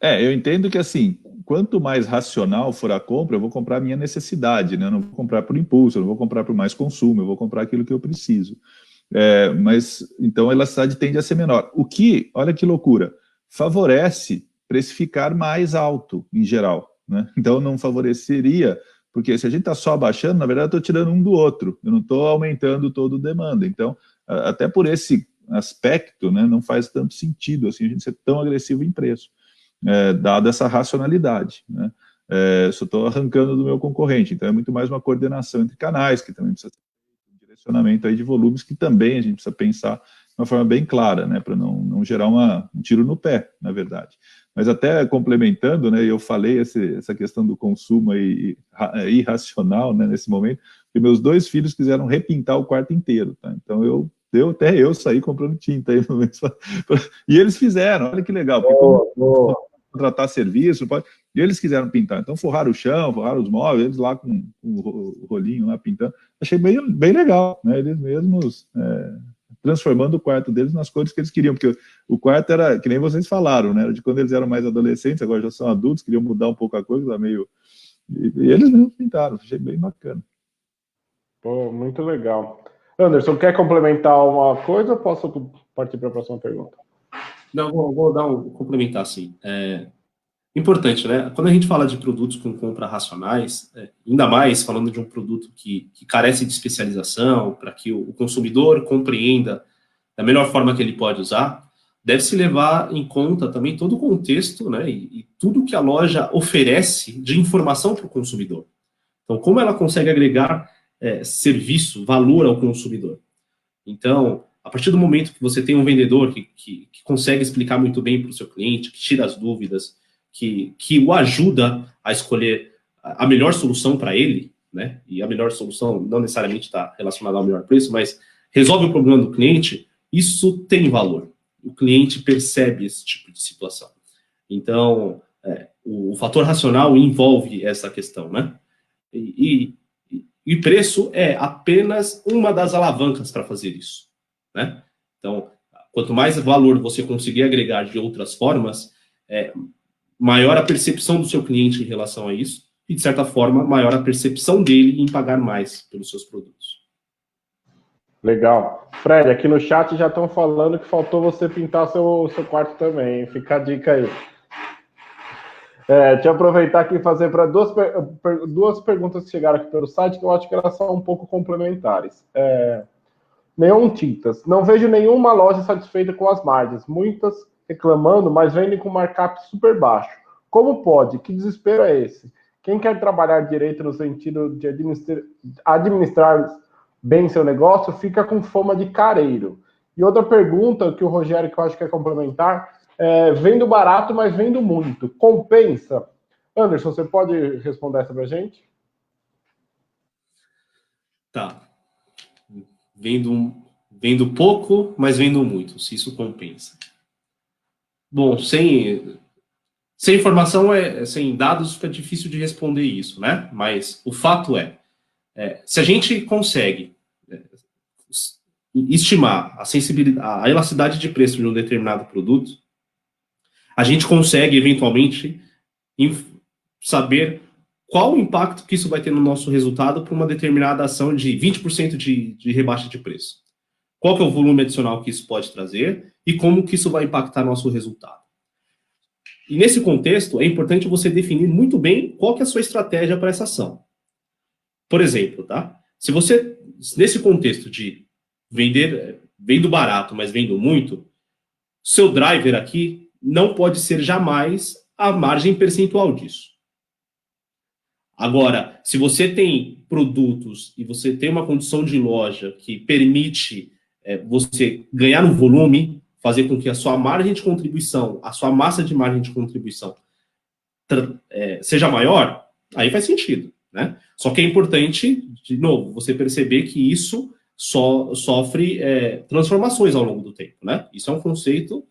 Eu entendo que, assim, quanto mais racional for a compra, eu vou comprar a minha necessidade, né? Eu não vou comprar por impulso, eu não vou comprar por mais consumo, eu vou comprar aquilo que eu preciso. Mas, então, a elasticidade tende a ser menor. O que, olha que loucura, favorece precificar mais alto, em geral, né? Então, não favoreceria, porque se a gente está só abaixando, na verdade, eu estou tirando um do outro, eu não estou aumentando toda a demanda. Então, até por esse aspecto, né, não faz tanto sentido assim, a gente ser tão agressivo em preço. Dada essa racionalidade, né? Só estou arrancando do meu concorrente, então é muito mais uma coordenação entre canais, que também precisa ter um direcionamento aí de volumes, que também a gente precisa pensar de uma forma bem clara, né, para não gerar um tiro no pé, na verdade. Mas até complementando, né, eu falei essa questão do consumo aí, irracional, né, nesse momento, que meus 2 filhos quiseram repintar o quarto inteiro, tá? Então até eu saí comprando tinta aí no mês. E eles fizeram, olha que legal, porque como contratar serviço, e eles quiseram pintar, então forraram o chão, forraram os móveis, eles lá com o rolinho lá pintando, achei bem legal, né? Eles mesmos transformando o quarto deles nas cores que eles queriam, porque o quarto era, que nem vocês falaram, né? De quando eles eram mais adolescentes, agora já são adultos, queriam mudar um pouco a coisa, tá meio... E eles mesmos pintaram, achei bem bacana. Pô, muito legal. Anderson, quer complementar alguma coisa ou posso partir para a próxima pergunta? Não, vou dar complementar, sim. Importante, né? Quando a gente fala de produtos com compra racionais, ainda mais falando de um produto que carece de especialização, para que o consumidor compreenda da melhor forma que ele pode usar, deve-se levar em conta também todo o contexto, né, e tudo que a loja oferece de informação para o consumidor. Então, como ela consegue agregar serviço, valor ao consumidor. Então, a partir do momento que você tem um vendedor que consegue explicar muito bem para o seu cliente, que tira as dúvidas, que o ajuda a escolher a melhor solução para ele, né? E a melhor solução não necessariamente está relacionada ao melhor preço, mas resolve o problema do cliente, isso tem valor. O cliente percebe esse tipo de situação. Então, o fator racional envolve essa questão, né? E preço é apenas uma das alavancas para fazer isso, né? Então, quanto mais valor você conseguir agregar de outras formas, maior a percepção do seu cliente em relação a isso, e, de certa forma, maior a percepção dele em pagar mais pelos seus produtos. Legal. Fred, aqui no chat já estão falando que faltou você pintar seu quarto também, hein? Fica a dica aí. Deixa eu aproveitar aqui e fazer para duas perguntas que chegaram aqui pelo site, que eu acho que elas são um pouco complementares. Neon Tintas. Não vejo nenhuma loja satisfeita com as margens. Muitas reclamando, mas vendem com markup super baixo. Como pode? Que desespero é esse? Quem quer trabalhar direito no sentido de administrar bem seu negócio fica com fama de careiro. E outra pergunta que o Rogério, que eu acho que é complementar, vendo barato, mas vendo muito. Compensa? Anderson, você pode responder essa pra gente? Tá. Vendo pouco, mas vendo muito, se isso compensa. Bom, sem informação, sem dados, fica difícil de responder isso, né? Mas o fato se a gente consegue estimar a elasticidade de preço de um determinado produto, a gente consegue, eventualmente, saber qual o impacto que isso vai ter no nosso resultado para uma determinada ação de 20% de rebaixa de preço. Qual que é o volume adicional que isso pode trazer e como que isso vai impactar nosso resultado. E nesse contexto, é importante você definir muito bem qual que é a sua estratégia para essa ação. Por exemplo, tá? Se você, nesse contexto de vendo barato, mas vendo muito, seu driver aqui não pode ser jamais a margem percentual disso. Agora, se você tem produtos e você tem uma condição de loja que permite você ganhar no volume, fazer com que a sua margem de contribuição, a sua massa de margem de contribuição seja maior, aí faz sentido, né? Só que é importante, de novo, você perceber que isso sofre transformações ao longo do tempo, né? Isso é um conceito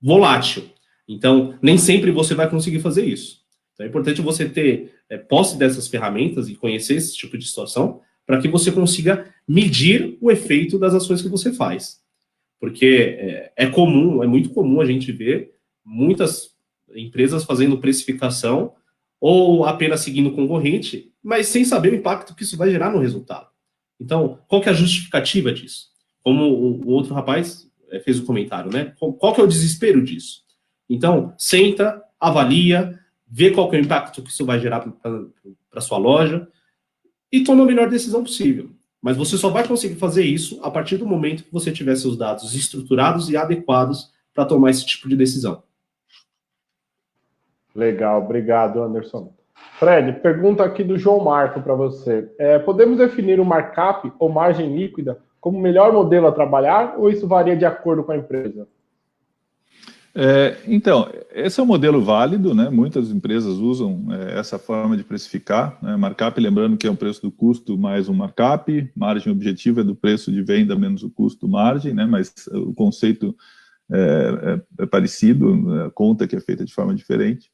volátil. Então, nem sempre você vai conseguir fazer isso. Então, é importante você ter posse dessas ferramentas e conhecer esse tipo de situação para que você consiga medir o efeito das ações que você faz. Porque é muito comum a gente ver muitas empresas fazendo precificação ou apenas seguindo o concorrente, mas sem saber o impacto que isso vai gerar no resultado. Então, qual que é a justificativa disso? Como o outro rapaz fez o comentário, né? Qual que é o desespero disso? Então, senta, avalia, vê qual que é o impacto que isso vai gerar para sua loja e toma a melhor decisão possível. Mas você só vai conseguir fazer isso a partir do momento que você tiver seus dados estruturados e adequados para tomar esse tipo de decisão. Legal, obrigado, Anderson. Fred, pergunta aqui do João Marco para você. Podemos definir o markup ou margem líquida como o melhor modelo a trabalhar ou isso varia de acordo com a empresa? Então, esse é um modelo válido, né? Muitas empresas usam essa forma de precificar, né? Markup, lembrando que é o preço do custo mais um markup, margem objetivo é do preço de venda menos o custo margem, né? Mas o conceito é parecido, a conta que é feita de forma diferente.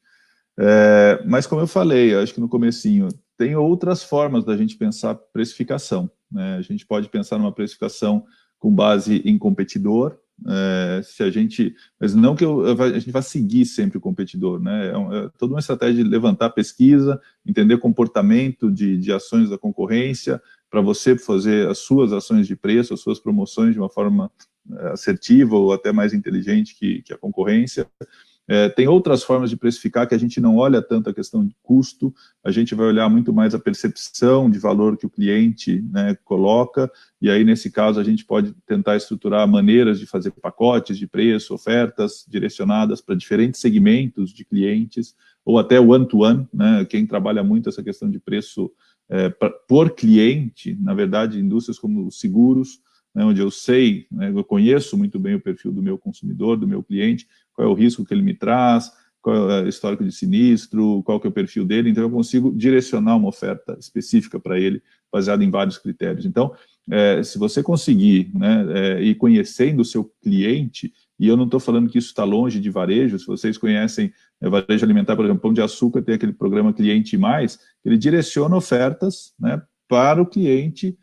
Mas como eu falei, eu acho que no comecinho, tem outras formas da gente pensar precificação, né? A gente pode pensar numa precificação com base em competidor, mas não que a gente vá seguir sempre o competidor, né? É toda uma estratégia de levantar pesquisa, entender comportamento de ações da concorrência, para você fazer as suas ações de preço, as suas promoções de uma forma assertiva ou até mais inteligente que a concorrência. Tem outras formas de precificar que a gente não olha tanto a questão de custo, a gente vai olhar muito mais a percepção de valor que o cliente, né, coloca, e aí nesse caso a gente pode tentar estruturar maneiras de fazer pacotes de preço, ofertas direcionadas para diferentes segmentos de clientes, ou até one-to-one, né, quem trabalha muito essa questão de preço por cliente, na verdade indústrias como seguros, né, onde eu sei, né, eu conheço muito bem o perfil do meu consumidor, do meu cliente, qual é o risco que ele me traz, qual é o histórico de sinistro, qual que é o perfil dele, então eu consigo direcionar uma oferta específica para ele, baseada em vários critérios. Então, se você conseguir, né, ir conhecendo o seu cliente, e eu não estou falando que isso está longe de varejo, se vocês conhecem varejo alimentar, por exemplo, Pão de Açúcar tem aquele programa Cliente Mais, ele direciona ofertas, né, para o cliente,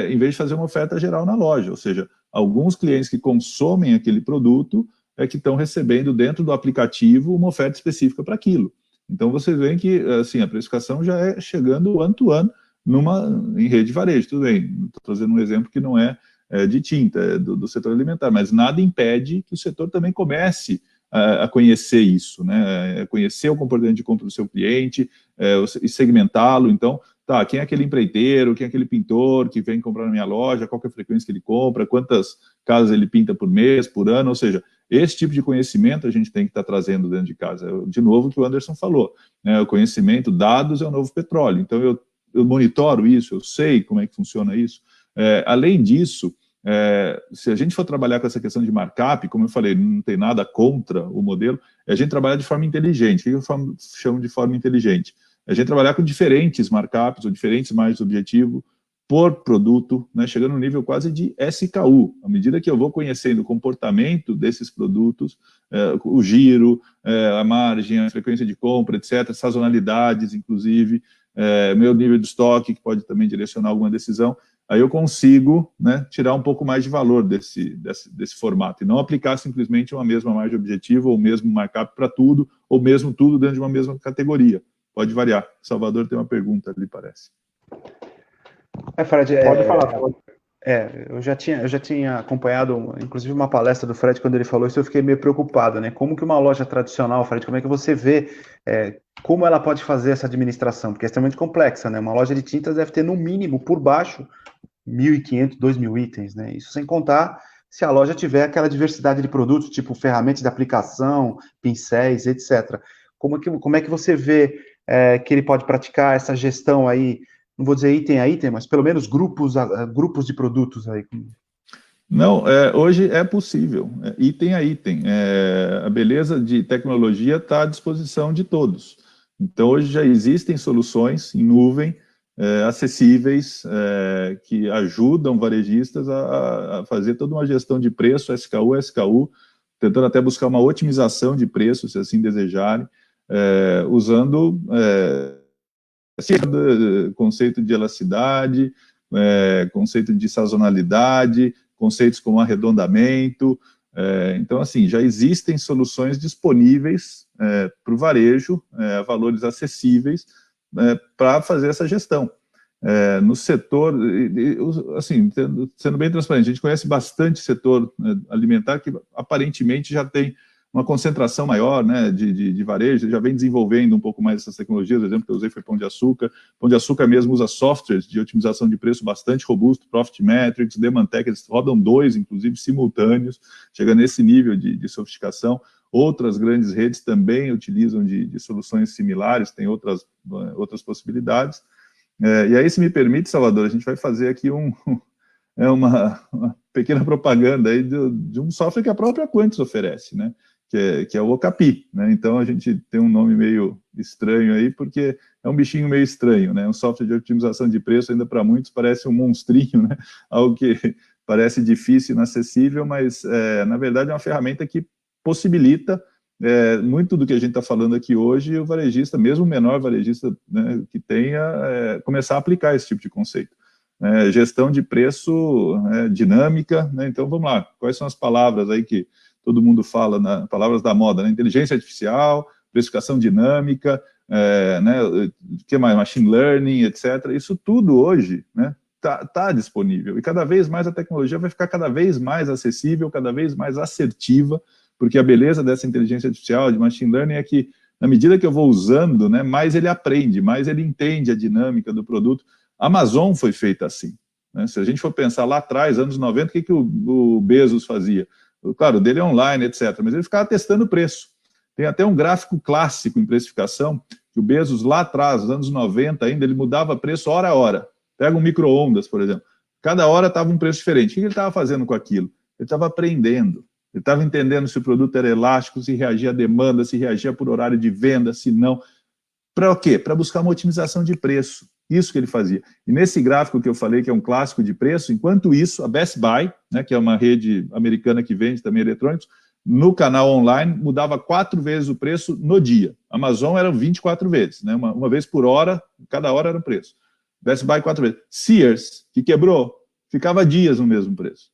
em vez de fazer uma oferta geral na loja, ou seja, alguns clientes que consomem aquele produto que estão recebendo dentro do aplicativo uma oferta específica para aquilo. Então, vocês veem que assim, a precificação já é chegando one-to-one em rede de varejo. Tudo bem, estou trazendo um exemplo que não é de tinta, é do setor alimentar, mas nada impede que o setor também comece a conhecer isso, né? Conhecer o comportamento de compra do seu cliente e segmentá-lo. Então, tá, quem é aquele empreiteiro, quem é aquele pintor que vem comprar na minha loja, qual que é a frequência que ele compra, quantas casas ele pinta por mês, por ano, ou seja, esse tipo de conhecimento a gente tem que estar trazendo dentro de casa. De novo, o que o Anderson falou, né, o conhecimento, dados é o novo petróleo, então eu monitoro isso, eu sei como é que funciona isso. Além disso, se a gente for trabalhar com essa questão de markup, como eu falei, não tem nada contra o modelo, a gente trabalhar de forma inteligente. O que eu chamo de forma inteligente? A gente trabalhar com diferentes markups ou diferentes margens de objetivo por produto, né, chegando no nível quase de SKU. À medida que eu vou conhecendo o comportamento desses produtos, o giro, a margem, a frequência de compra, etc., sazonalidades, inclusive, meu nível de estoque, que pode também direcionar alguma decisão, aí eu consigo, né, tirar um pouco mais de valor desse formato, e não aplicar simplesmente uma mesma margem de objetivo, ou o mesmo markup para tudo, ou mesmo tudo dentro de uma mesma categoria. Pode variar. Salvador tem uma pergunta ali, parece. Fred, Pode falar. eu já tinha acompanhado, inclusive, uma palestra do Fred, quando ele falou isso, eu fiquei meio preocupado, né? Como que uma loja tradicional, Fred, como é que você vê como ela pode fazer essa administração? Porque é extremamente complexa, né? Uma loja de tintas deve ter, no mínimo, por baixo, 1.500, 2.000 itens, né? Isso sem contar se a loja tiver aquela diversidade de produtos, tipo ferramentas de aplicação, pincéis, etc. Como é que você vê que ele pode praticar essa gestão aí, não vou dizer item a item, mas pelo menos grupos de produtos aí? Não, hoje é possível, item a item. A beleza de tecnologia está à disposição de todos. Então, hoje já existem soluções em nuvem acessíveis, que ajudam varejistas a fazer toda uma gestão de preço, SKU, tentando até buscar uma otimização de preço, se assim desejarem, usando conceito de elasticidade, conceito de sazonalidade, conceitos como arredondamento. Então, assim, já existem soluções disponíveis para o varejo, a valores acessíveis, para fazer essa gestão. No setor, assim, sendo bem transparente, a gente conhece bastante setor alimentar que aparentemente já tem uma concentração maior, né, de varejo, já vem desenvolvendo um pouco mais essas tecnologias. O exemplo que eu usei foi Pão de Açúcar. Pão de Açúcar mesmo usa softwares de otimização de preço bastante robusto, Profit Metrics, Demantec, eles rodam 2, inclusive, simultâneos, chega nesse nível de sofisticação. Outras grandes redes também utilizam de soluções similares, tem outras possibilidades. E aí, se me permite, Salvador, a gente vai fazer aqui uma pequena propaganda aí de um software que a própria Quantis oferece, né? Que é o Okapi, né? Então a gente tem um nome meio estranho aí, porque é um bichinho meio estranho, né? Um software de otimização de preço ainda para muitos parece um monstrinho, né? Algo que parece difícil, inacessível, mas na verdade é uma ferramenta que possibilita muito do que a gente está falando aqui hoje, o varejista, mesmo o menor varejista, né, que tenha, começar a aplicar esse tipo de conceito. Gestão de preço dinâmica, né? Então vamos lá, quais são as palavras aí que todo mundo fala, palavras da moda, né? Inteligência artificial, precificação dinâmica, né? Que mais? Machine learning, etc. Isso tudo hoje, né, tá disponível, e cada vez mais a tecnologia vai ficar cada vez mais acessível, cada vez mais assertiva, porque a beleza dessa inteligência artificial, de machine learning, é que, na medida que eu vou usando, né, mais ele aprende, mais ele entende a dinâmica do produto. A Amazon foi feita assim, né? Se a gente for pensar lá atrás, anos 90, o que o Bezos fazia? Claro, o dele é online, etc., mas ele ficava testando o preço. Tem até um gráfico clássico em precificação, que o Bezos lá atrás, nos anos 90 ainda, ele mudava preço hora a hora. Pega um micro-ondas, por exemplo. Cada hora estava um preço diferente. O que ele estava fazendo com aquilo? Ele estava aprendendo. Ele estava entendendo se o produto era elástico, se reagia à demanda, se reagia por horário de venda, se não. Para o quê? Para buscar uma otimização de preço. Isso que ele fazia. E nesse gráfico que eu falei, que é um clássico de preço, enquanto isso, a Best Buy, né, que é uma rede americana que vende também eletrônicos, no canal online mudava 4 vezes o preço no dia. A Amazon era 24 vezes, né, uma vez por hora, cada hora era o preço. Best Buy 4 vezes. Sears, que quebrou, ficava dias no mesmo preço.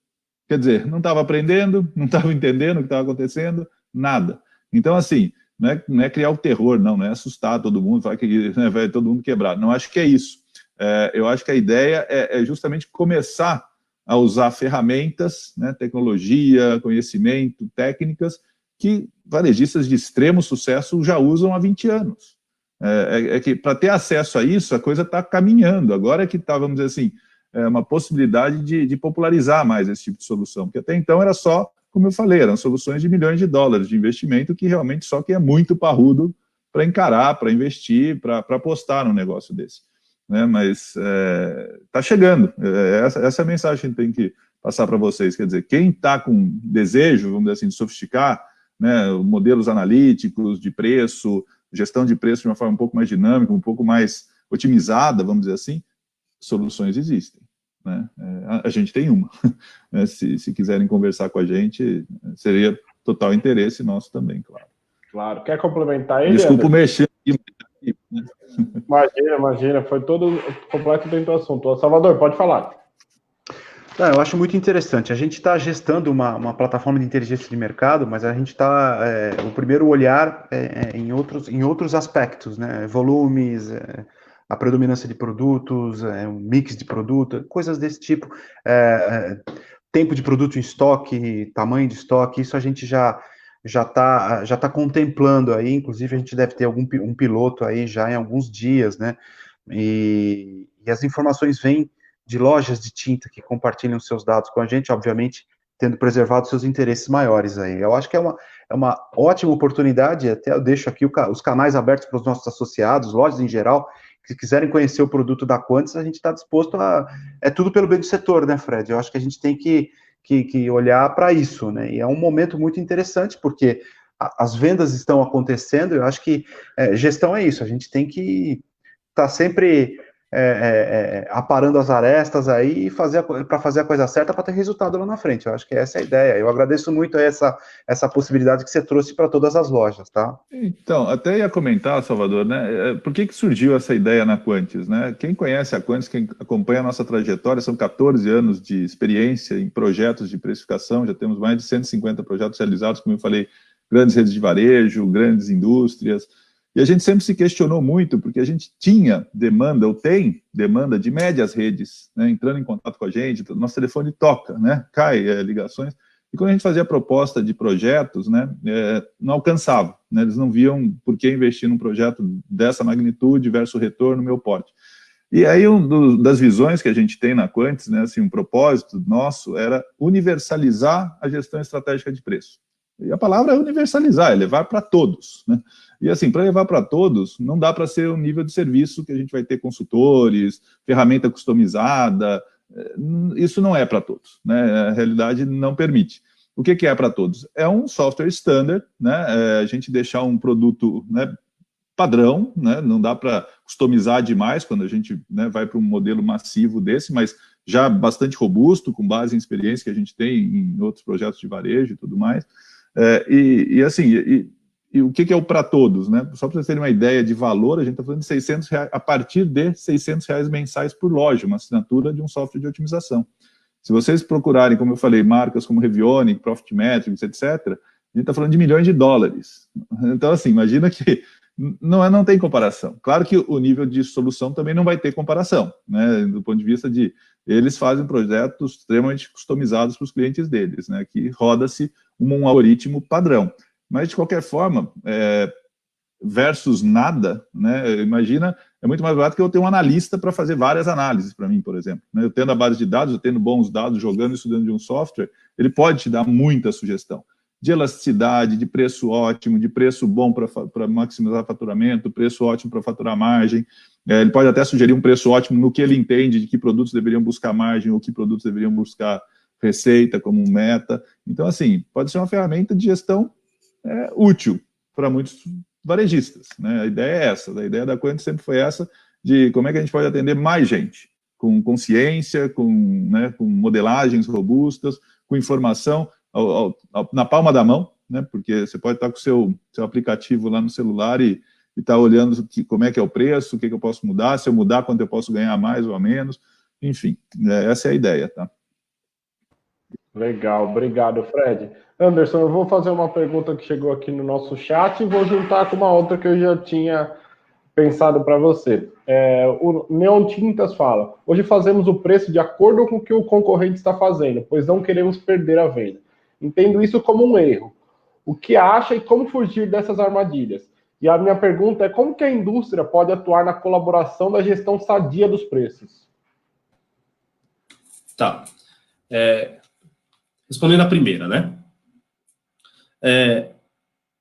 Quer dizer, não estava aprendendo, não estava entendendo o que estava acontecendo, nada. Então, assim, não é criar o terror, não é assustar todo mundo, falar que, né, vai todo mundo quebrar. Não acho que é isso. Eu acho que a ideia é justamente começar a usar ferramentas, né, tecnologia, conhecimento, técnicas, que varejistas de extremo sucesso já usam há 20 anos. Que para ter acesso a isso, a coisa está caminhando. Agora é que está, vamos dizer assim, uma possibilidade de popularizar mais esse tipo de solução, porque até então era só, como eu falei, eram soluções de milhões de dólares de investimento que realmente só quem é muito parrudo para encarar, para investir, para apostar num negócio desse. Né? Mas está chegando. Essa é a mensagem que a gente tem que passar para vocês. Quer dizer, quem está com desejo, vamos dizer assim, de sofisticar, né, modelos analíticos de preço, gestão de preço de uma forma um pouco mais dinâmica, um pouco mais otimizada, vamos dizer assim, soluções existem. Né? A gente tem uma. Se quiserem conversar com a gente, seria total interesse nosso também, claro. Claro. Quer complementar ele? Desculpa o mexer. Imagina, foi todo completo dentro do assunto. Salvador, pode falar. Eu acho muito interessante. A gente está gestando uma plataforma de inteligência de mercado, mas a gente está, o primeiro olhar em outros aspectos, né? Volumes, a predominância de produtos, um mix de produto, coisas desse tipo, tempo de produto em estoque, tamanho de estoque, isso a gente já está contemplando aí, inclusive a gente deve ter um piloto aí já em alguns dias, né? E as informações vêm de lojas de tinta que compartilham seus dados com a gente, obviamente, tendo preservado seus interesses maiores aí. Eu acho que é uma ótima oportunidade, até eu deixo aqui os canais abertos para os nossos associados, lojas em geral, que quiserem conhecer o produto da Quantis, a gente está disposto a... É tudo pelo bem do setor, né, Fred? Eu acho que a gente tem que olhar para isso, né? E é um momento muito interessante, porque as vendas estão acontecendo, eu acho que gestão é isso, a gente tem que estar sempre aparando as arestas aí para fazer a coisa certa para ter resultado lá na frente. Eu acho que essa é a ideia. Eu agradeço muito essa possibilidade que você trouxe para todas as lojas, tá? Então, até ia comentar, Salvador, né? Por que surgiu essa ideia na Quantis, né? Quem conhece a Quantis, quem acompanha a nossa trajetória, são 14 anos de experiência em projetos de precificação, já temos mais de 150 projetos realizados, como eu falei, grandes redes de varejo, grandes indústrias, e a gente sempre se questionou muito, porque a gente tinha demanda, ou tem demanda de médias redes, né, entrando em contato com a gente, nosso telefone toca, né, cai ligações, e quando a gente fazia a proposta de projetos, né, não alcançava, né, eles não viam por que investir num projeto dessa magnitude versus o retorno, meu porte. E aí, das visões que a gente tem na Quantis, né, assim, um propósito nosso era universalizar a gestão estratégica de preço. E a palavra é universalizar, é levar para todos, né? E assim, para levar para todos, não dá para ser o nível de serviço que a gente vai ter consultores, ferramenta customizada, isso não é para todos, né? A realidade não permite. O que é para todos? É um software standard, né? A gente deixar um produto, né, padrão, né? Não dá para customizar demais quando a gente, né, vai para um modelo massivo desse, mas já bastante robusto, com base em experiência que a gente tem em outros projetos de varejo e tudo mais. E o que é o para todos, né? Só para vocês terem uma ideia de valor, a gente está falando de R$600, a partir de R$600 mensais por loja, uma assinatura de um software de otimização. Se vocês procurarem, como eu falei, marcas como Revionic, Profitmetrics, etc., a gente está falando de milhões de dólares. Então, assim, imagina que não tem comparação. Claro que o nível de solução também não vai ter comparação, né? Do ponto de vista de eles fazem projetos extremamente customizados para os clientes deles, né? Que roda-se um algoritmo padrão. Mas, de qualquer forma, versus nada, né? Imagina, é muito mais barato que eu ter um analista para fazer várias análises para mim, por exemplo. Né? Eu tendo a base de dados, eu tendo bons dados, jogando isso dentro de um software, ele pode te dar muita sugestão. De elasticidade, de preço ótimo, de preço bom para maximizar faturamento, preço ótimo para faturar margem. Ele pode até sugerir um preço ótimo no que ele entende de que produtos deveriam buscar margem ou que produtos deveriam buscar receita como meta. Então, assim, pode ser uma ferramenta de gestão útil para muitos varejistas, né? A ideia é essa, a ideia da Quantis sempre foi essa, de como é que a gente pode atender mais gente, com consciência, com modelagens robustas, com informação na palma da mão, né? Porque você pode estar com o seu aplicativo lá no celular e estar olhando como é que é o preço, o que eu posso mudar, se eu mudar, quanto eu posso ganhar mais ou a menos, enfim, essa é a ideia, tá? Legal, obrigado, Fred. Anderson, eu vou fazer uma pergunta que chegou aqui no nosso chat e vou juntar com uma outra que eu já tinha pensado para você. O Neon Tintas fala: hoje fazemos o preço de acordo com o que o concorrente está fazendo, pois não queremos perder a venda. Entendo isso como um erro. O que acha e como fugir dessas armadilhas? E a minha pergunta é: como que a indústria pode atuar na colaboração da gestão sadia dos preços? Tá. Respondendo a primeira, né?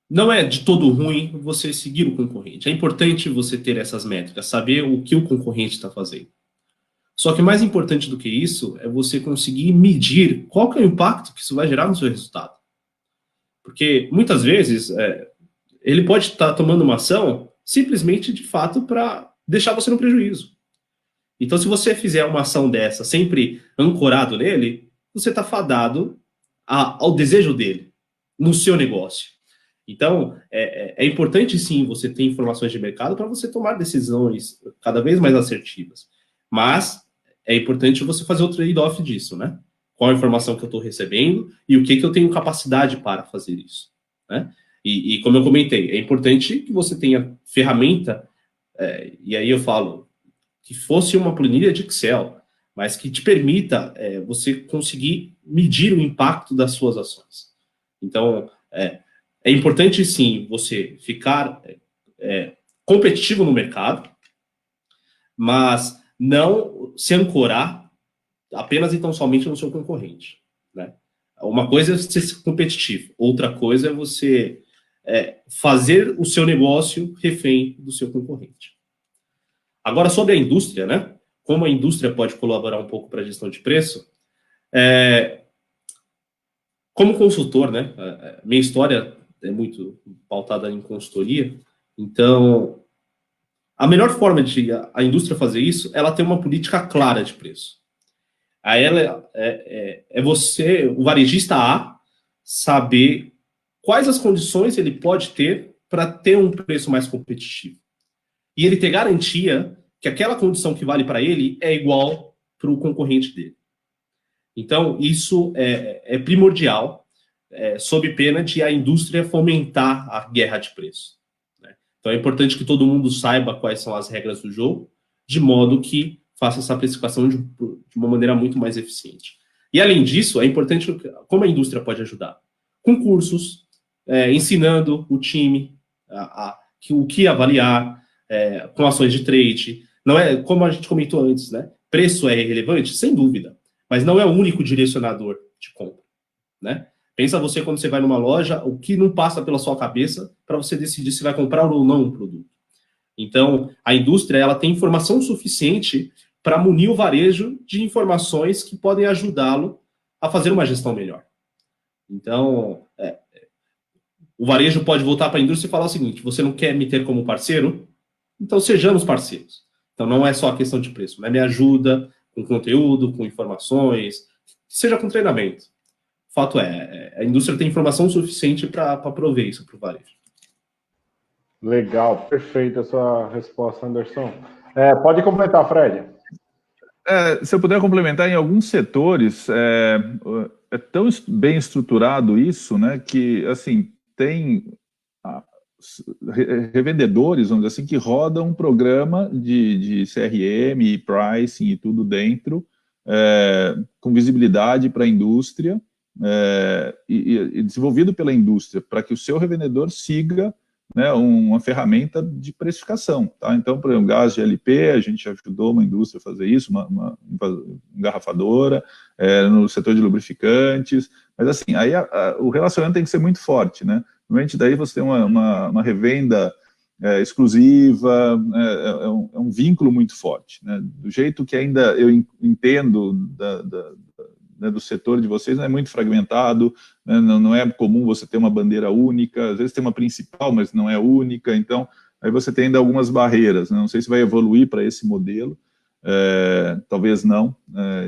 Não é de todo ruim você seguir o concorrente. É importante você ter essas métricas, saber o que o concorrente está fazendo. Só que mais importante do que isso é você conseguir medir qual que é o impacto que isso vai gerar no seu resultado. Porque muitas vezes ele pode estar tomando uma ação simplesmente de fato para deixar você no prejuízo. Então, se você fizer uma ação dessa sempre ancorado nele, você está fadado ao desejo dele, no seu negócio. Então, é importante sim você ter informações de mercado para você tomar decisões cada vez mais assertivas. Mas é importante você fazer o trade-off disso, né? Qual a informação que eu estou recebendo e o que eu tenho capacidade para fazer isso, né? E como eu comentei, é importante que você tenha ferramenta, e aí eu falo, que fosse uma planilha de Excel, mas que te permita você conseguir medir o impacto das suas ações. Então, é importante, sim, você ficar competitivo no mercado, mas não se ancorar apenas e tão somente no seu concorrente, né? Uma coisa é ser competitivo, outra coisa é você fazer o seu negócio refém do seu concorrente. Agora, sobre a indústria, né? Como a indústria pode colaborar um pouco para a gestão de preço, como consultor, né? Minha história é muito pautada em consultoria, então A melhor forma de a indústria fazer isso, ela tem uma política clara de preço. Aí ela você, o varejista A, saber quais as condições ele pode ter para ter um preço mais competitivo. E ele ter garantia que aquela condição que vale para ele é igual para o concorrente dele. Então, isso é primordial, sob pena de a indústria fomentar a guerra de preço. Né? Então, é importante que todo mundo saiba quais são as regras do jogo, de modo que faça essa precificação de uma maneira muito mais eficiente. E, além disso, é importante como a indústria pode ajudar. Com cursos, ensinando o time o que avaliar, com ações de trade. Não é, como a gente comentou antes, né? Preço é relevante? Sem dúvida. Mas não é o único direcionador de compra. Né? Pensa você quando você vai numa loja, o que não passa pela sua cabeça para você decidir se vai comprar ou não um produto. Então, a indústria ela tem informação suficiente para munir o varejo de informações que podem ajudá-lo a fazer uma gestão melhor. Então, o varejo pode voltar para a indústria e falar o seguinte: você não quer me ter como parceiro? Então, sejamos parceiros. Então, não é só a questão de preço, né? Me ajuda com conteúdo, com informações, seja com treinamento. O fato a indústria tem informação suficiente para prover isso para o varejo. Legal, perfeita a sua resposta, Anderson. Pode completar, Fred. Se eu puder complementar, em alguns setores é tão bem estruturado isso, né, que assim tem revendedores, vamos dizer assim, que rodam um programa de CRM e pricing e tudo dentro, com visibilidade para a indústria, e desenvolvido pela indústria, para que o seu revendedor siga, né, uma ferramenta de precificação. Tá? Então, por exemplo, gás de LP, a gente ajudou uma indústria a fazer isso, uma engarrafadora, no setor de lubrificantes, mas assim, aí o relacionamento tem que ser muito forte, né? Normalmente daí você tem uma revenda exclusiva, é um vínculo muito forte, né? Do jeito que ainda eu entendo do setor de vocês, não é muito fragmentado, né? Não é comum você ter uma bandeira única, às vezes tem uma principal, mas não é única, então aí você tem ainda algumas barreiras, né? Não sei se vai evoluir para esse modelo, talvez não,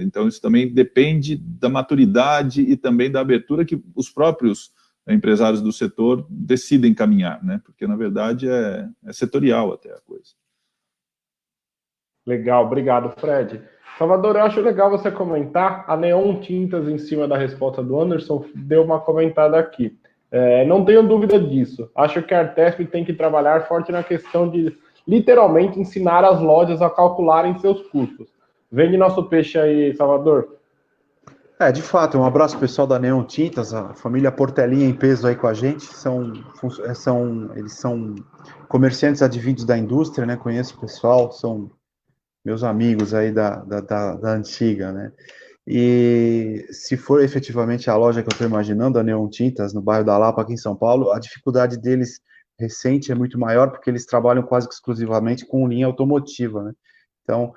então isso também depende da maturidade e também da abertura que os próprios empresários do setor decidem caminhar, né? Porque na verdade é setorial até a coisa. Legal, obrigado, Fred. Salvador, eu acho legal você comentar, a Neon Tintas, em cima da resposta do Anderson, deu uma comentada aqui. Não tenho dúvida disso. Acho que a Artesp tem que trabalhar forte na questão de, literalmente, ensinar as lojas a calcularem seus custos. Vende nosso peixe aí, Salvador. De fato, um abraço pessoal da Neon Tintas, a família Portelinha em peso aí com a gente, eles são comerciantes advindos da indústria, né? Conheço o pessoal, são meus amigos aí da antiga, né? E se for efetivamente a loja que eu estou imaginando, a Neon Tintas, no bairro da Lapa, aqui em São Paulo, a dificuldade deles recente é muito maior, porque eles trabalham quase exclusivamente com linha automotiva, né? Então,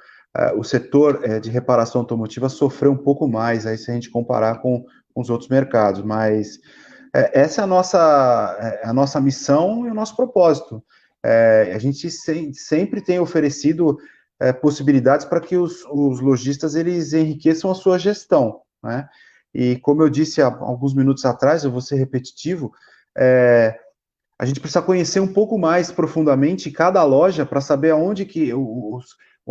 o setor de reparação automotiva sofreu um pouco mais, aí se a gente comparar com os outros mercados, mas essa é a nossa missão e o nosso propósito. A gente sempre tem oferecido possibilidades para que os lojistas eles enriqueçam a sua gestão, né? E como eu disse há alguns minutos atrás, eu vou ser repetitivo, a gente precisa conhecer um pouco mais profundamente cada loja para saber onde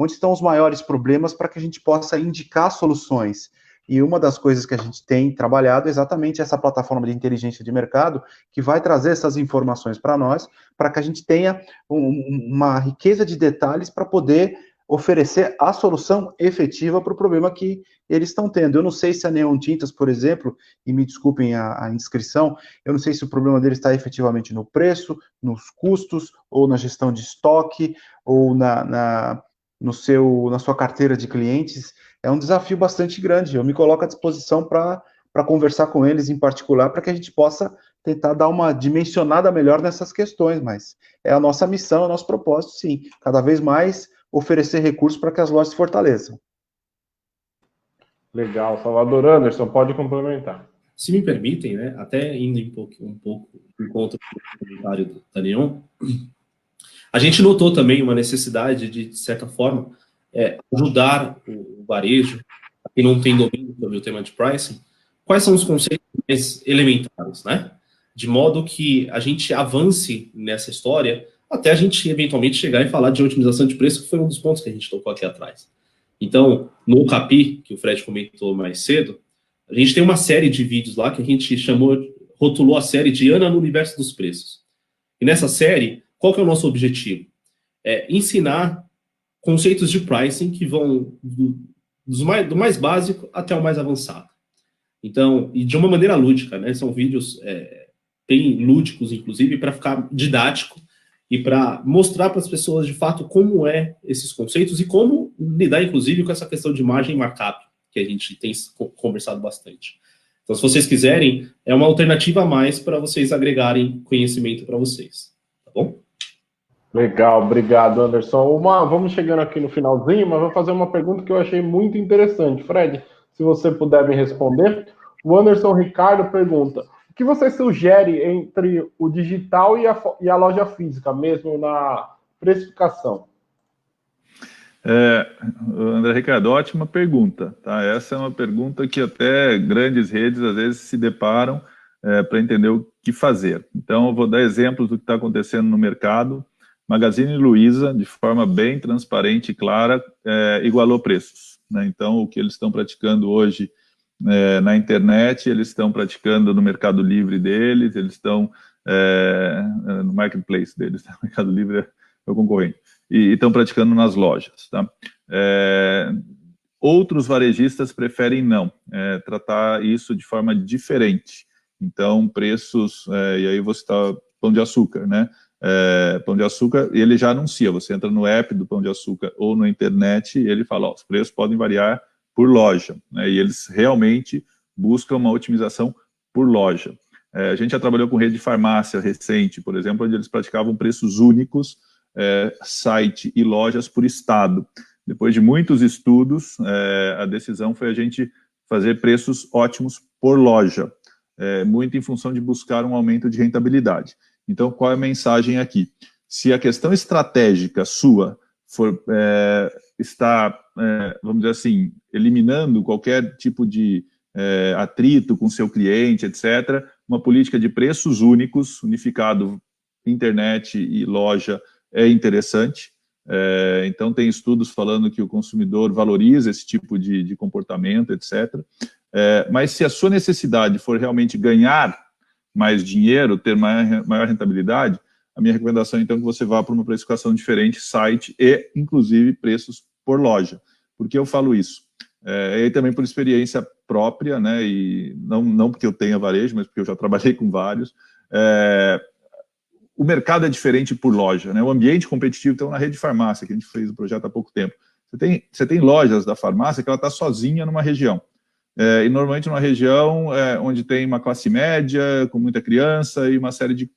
estão os maiores problemas para que a gente possa indicar soluções. E uma das coisas que a gente tem trabalhado é exatamente essa plataforma de inteligência de mercado que vai trazer essas informações para nós, para que a gente tenha uma riqueza de detalhes para poder oferecer a solução efetiva para o problema que eles estão tendo. Eu não sei se a Neon Tintas, por exemplo, e me desculpem a indiscrição, eu não sei se o problema dele está efetivamente no preço, nos custos, ou na gestão de estoque, ou na sua carteira de clientes. É um desafio bastante grande. Eu me coloco à disposição para conversar com eles em particular, para que a gente possa tentar dar uma dimensionada melhor nessas questões, mas é a nossa missão, é o nosso propósito, sim. Cada vez mais oferecer recursos para que as lojas se fortaleçam. Legal. Salvador, Anderson, pode complementar. Se me permitem, né, até indo um pouco em conta do comentário da Neon, A gente notou também uma necessidade de certa forma, ajudar o varejo, que não tem domínio sobre o tema de pricing, quais são os conceitos mais elementares, né? De modo que a gente avance nessa história até a gente eventualmente chegar e falar de otimização de preço, que foi um dos pontos que a gente tocou aqui atrás. Então, no CAPI, que o Fred comentou mais cedo, a gente tem uma série de vídeos lá que a gente rotulou a série de Ana no Universo dos Preços. E nessa série, qual que é o nosso objetivo? Ensinar conceitos de pricing que vão do mais básico até o mais avançado. Então, e de uma maneira lúdica, né? São vídeos bem lúdicos, inclusive, para ficar didático e para mostrar para as pessoas, de fato, como esses conceitos e como lidar, inclusive, com essa questão de margem markup, que a gente tem conversado bastante. Então, se vocês quiserem, é uma alternativa a mais para vocês agregarem conhecimento para vocês. Tá bom? Legal, obrigado, Anderson. Vamos chegando aqui no finalzinho, mas vou fazer uma pergunta que eu achei muito interessante. Fred, se você puder me responder. O Anderson Ricardo pergunta: o que você sugere entre o digital e a loja física, mesmo na precificação? André Ricardo, ótima pergunta. Tá? Essa é uma pergunta que até grandes redes às vezes se deparam para entender o que fazer. Então, eu vou dar exemplos do que está acontecendo no mercado. Magazine Luiza, de forma bem transparente e clara, igualou preços, né? Então, o que eles estão praticando hoje na internet, eles estão praticando no Mercado Livre deles, eles estão no marketplace deles, né? O Mercado Livre é o concorrente, e estão praticando nas lojas. Tá? Outros varejistas preferem não, tratar isso de forma diferente. Então, preços, e aí você está Pão de Açúcar, né? Pão de Açúcar, ele já anuncia, você entra no app do Pão de Açúcar ou na internet e ele fala, os preços podem variar por loja, né? E eles realmente buscam uma otimização por loja. A gente já trabalhou com rede de farmácia recente, por exemplo, onde eles praticavam preços únicos, site e lojas por estado. Depois de muitos estudos, a decisão foi a gente fazer preços ótimos por loja, muito em função de buscar um aumento de rentabilidade. Então, qual é a mensagem aqui? Se a questão estratégica sua está, vamos dizer assim, eliminando qualquer tipo de atrito com seu cliente, etc., uma política de preços únicos, unificado, internet e loja, é interessante. Então, tem estudos falando que o consumidor valoriza esse tipo de comportamento, etc. Mas se a sua necessidade for realmente ganhar mais dinheiro, ter maior rentabilidade, a minha recomendação, então, é que você vá para uma precificação diferente, site e, inclusive, preços por loja. Por que eu falo isso? E também por experiência própria, né, e não porque eu tenha varejo, mas porque eu já trabalhei com vários. O mercado é diferente por loja, né? O ambiente competitivo, então, na rede de farmácia, que a gente fez o projeto há pouco tempo, você tem lojas da farmácia que ela está sozinha numa região. E normalmente numa região onde tem uma classe média, com muita criança e uma série de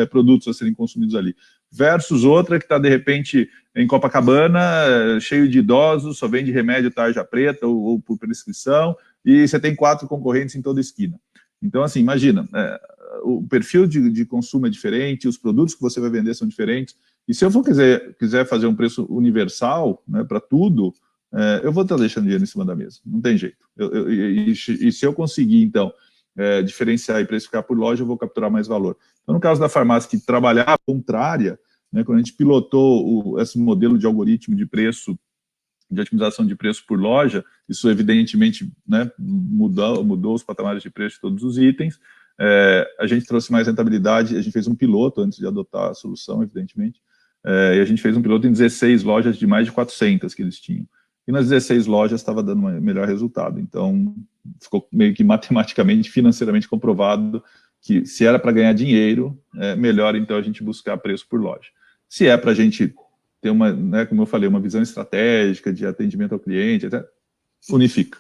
produtos a serem consumidos ali. Versus outra que está, de repente, em Copacabana, cheio de idosos, só vende remédio tarja preta ou por prescrição, e você tem 4 concorrentes em toda esquina. Então, assim, imagina, o perfil de consumo é diferente, os produtos que você vai vender são diferentes, e se eu quiser fazer um preço universal, né, para tudo, eu vou estar deixando dinheiro em cima da mesa, não tem jeito. E se eu conseguir, então, diferenciar e precificar por loja, eu vou capturar mais valor. Então, no caso da farmácia, que trabalhava contrária, né, quando a gente pilotou esse modelo de algoritmo de preço, de otimização de preço por loja, isso evidentemente, né, mudou os patamares de preço de todos os itens, a gente trouxe mais rentabilidade, a gente fez um piloto antes de adotar a solução, evidentemente, e a gente fez um piloto em 16 lojas de mais de 400 que eles tinham. E nas 16 lojas estava dando um melhor resultado. Então, ficou meio que matematicamente, financeiramente comprovado que se era para ganhar dinheiro, melhor então a gente buscar preço por loja. Se é para a gente ter uma, né, como eu falei, uma visão estratégica de atendimento ao cliente, até unifica.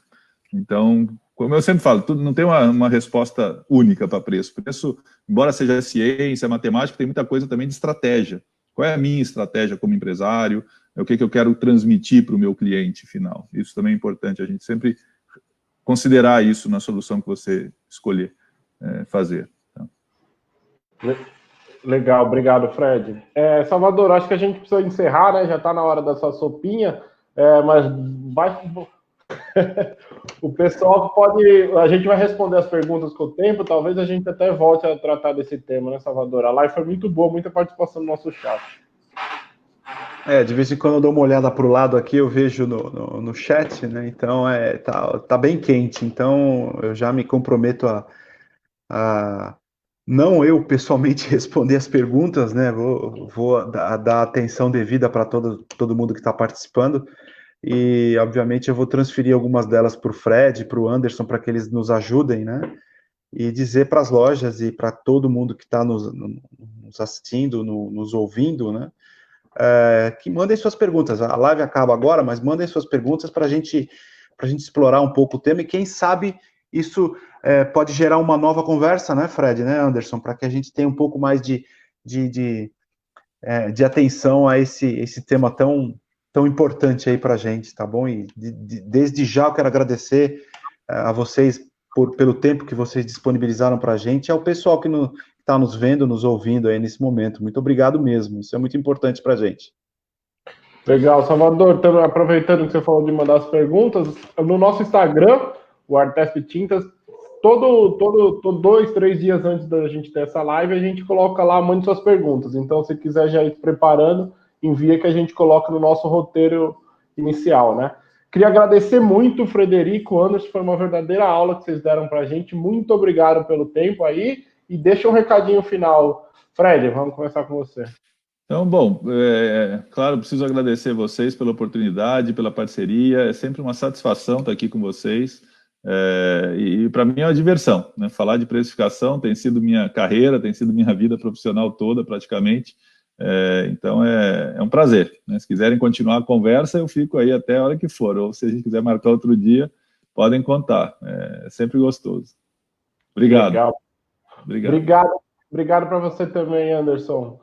Então, como eu sempre falo, não tem uma resposta única para preço. Preço, embora seja ciência, matemática, tem muita coisa também de estratégia. Qual é a minha estratégia como empresário? O que eu quero transmitir para o meu cliente final? Isso também é importante, a gente sempre considerar isso na solução que você escolher fazer. Tá? Legal, obrigado, Fred. Salvador, acho que a gente precisa encerrar, né? Já está na hora da sua sopinha, mas vai. O pessoal pode. A gente vai responder as perguntas com o tempo, talvez a gente até volte a tratar desse tema, né, Salvador? A live foi muito boa, muita participação no nosso chat. De vez em quando eu dou uma olhada para o lado aqui, eu vejo no chat, né? Então tá bem quente. Então eu já me comprometo a não eu pessoalmente responder as perguntas, né? Vou dar atenção devida para todo mundo que está participando. E, obviamente, eu vou transferir algumas delas para o Fred, para o Anderson, para que eles nos ajudem, né? E dizer para as lojas e para todo mundo que está nos assistindo, nos ouvindo, né? Que mandem suas perguntas. A live acaba agora, mas mandem suas perguntas para a gente explorar um pouco o tema e quem sabe isso pode gerar uma nova conversa, né, Fred, né, Anderson, para que a gente tenha um pouco mais de atenção a esse tema tão importante aí para a gente, tá bom? E desde já eu quero agradecer a vocês pelo tempo que vocês disponibilizaram para a gente e ao pessoal que está nos vendo, nos ouvindo aí nesse momento. Muito obrigado mesmo, isso é muito importante para a gente. Legal, Salvador, aproveitando que você falou de mandar as perguntas, no nosso Instagram, o Artesp Tintas, todo 2, 3 dias antes da gente ter essa live, a gente coloca lá, mande suas perguntas. Então, se quiser já ir preparando, envia que a gente coloca no nosso roteiro inicial, né? Queria agradecer muito, Frederico, Anderson, foi uma verdadeira aula que vocês deram para a gente. Muito obrigado pelo tempo aí. E deixa um recadinho final. Fred, vamos começar com você. Então, bom, claro, preciso agradecer vocês pela oportunidade, pela parceria. É sempre uma satisfação estar aqui com vocês. E para mim é uma diversão, né? Falar de precificação tem sido minha carreira, tem sido minha vida profissional toda, praticamente. Então é um prazer, né? Se quiserem continuar a conversa, eu fico aí até a hora que for, ou se a gente quiser marcar outro dia, podem contar, é sempre gostoso. Obrigado. Legal. Obrigado para você também, Anderson.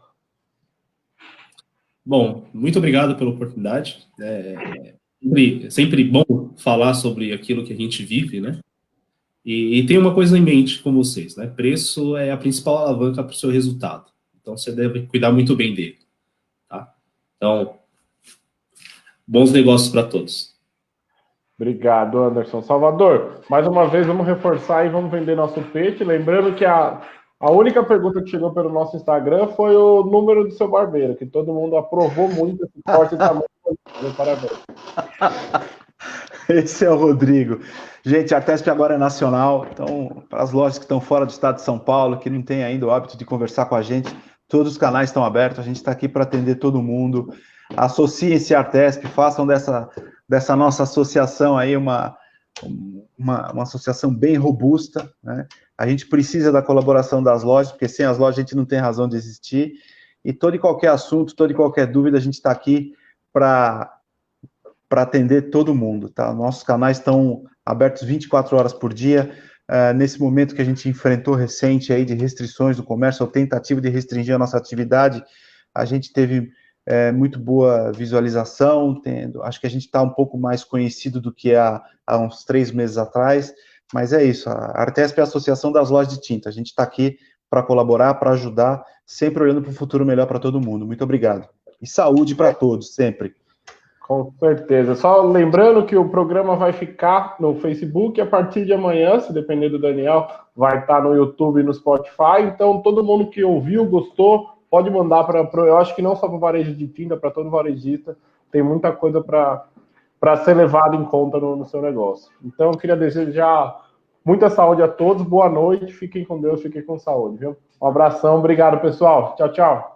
Bom, muito obrigado pela oportunidade. Sempre bom falar sobre aquilo que a gente vive, né? E tem uma coisa em mente com vocês, né? Preço é a principal alavanca para o seu resultado. Então, você deve cuidar muito bem dele, tá? Então, bons negócios para todos. Obrigado, Anderson. Salvador, mais uma vez, vamos reforçar e vamos vender nosso peixe. Lembrando que a única pergunta que chegou pelo nosso Instagram foi o número do seu barbeiro, que todo mundo aprovou muito esse corte de tamanho. Parabéns. Esse é o Rodrigo. Gente, a Artesp agora é nacional, então, para as lojas que estão fora do estado de São Paulo, que não têm ainda o hábito de conversar com a gente, todos os canais estão abertos, a gente está aqui para atender todo mundo. Associem-se à Artesp, façam dessa nossa associação aí uma associação bem robusta, né? A gente precisa da colaboração das lojas, porque sem as lojas a gente não tem razão de existir, e todo e qualquer assunto, toda e qualquer dúvida, a gente está aqui para atender todo mundo, tá? Nossos canais estão abertos 24 horas por dia. Nesse momento que a gente enfrentou recente aí de restrições do comércio, ou tentativa de restringir a nossa atividade, a gente teve muito boa visualização, acho que a gente está um pouco mais conhecido do que há uns 3 meses atrás, mas é isso, a Artesp é a Associação das Lojas de Tinta, a gente está aqui para colaborar, para ajudar, sempre olhando para um futuro melhor para todo mundo. Muito obrigado. E saúde para todos, sempre. Com certeza. Só lembrando que o programa vai ficar no Facebook a partir de amanhã, se depender do Daniel, vai estar no YouTube e no Spotify. Então, todo mundo que ouviu, gostou, pode mandar para... Eu acho que não só para o varejo de tinta, para todo varejista. Tem muita coisa para ser levado em conta no seu negócio. Então, eu queria desejar muita saúde a todos. Boa noite. Fiquem com Deus, fiquem com saúde. Viu? Um abração. Obrigado, pessoal. Tchau, tchau.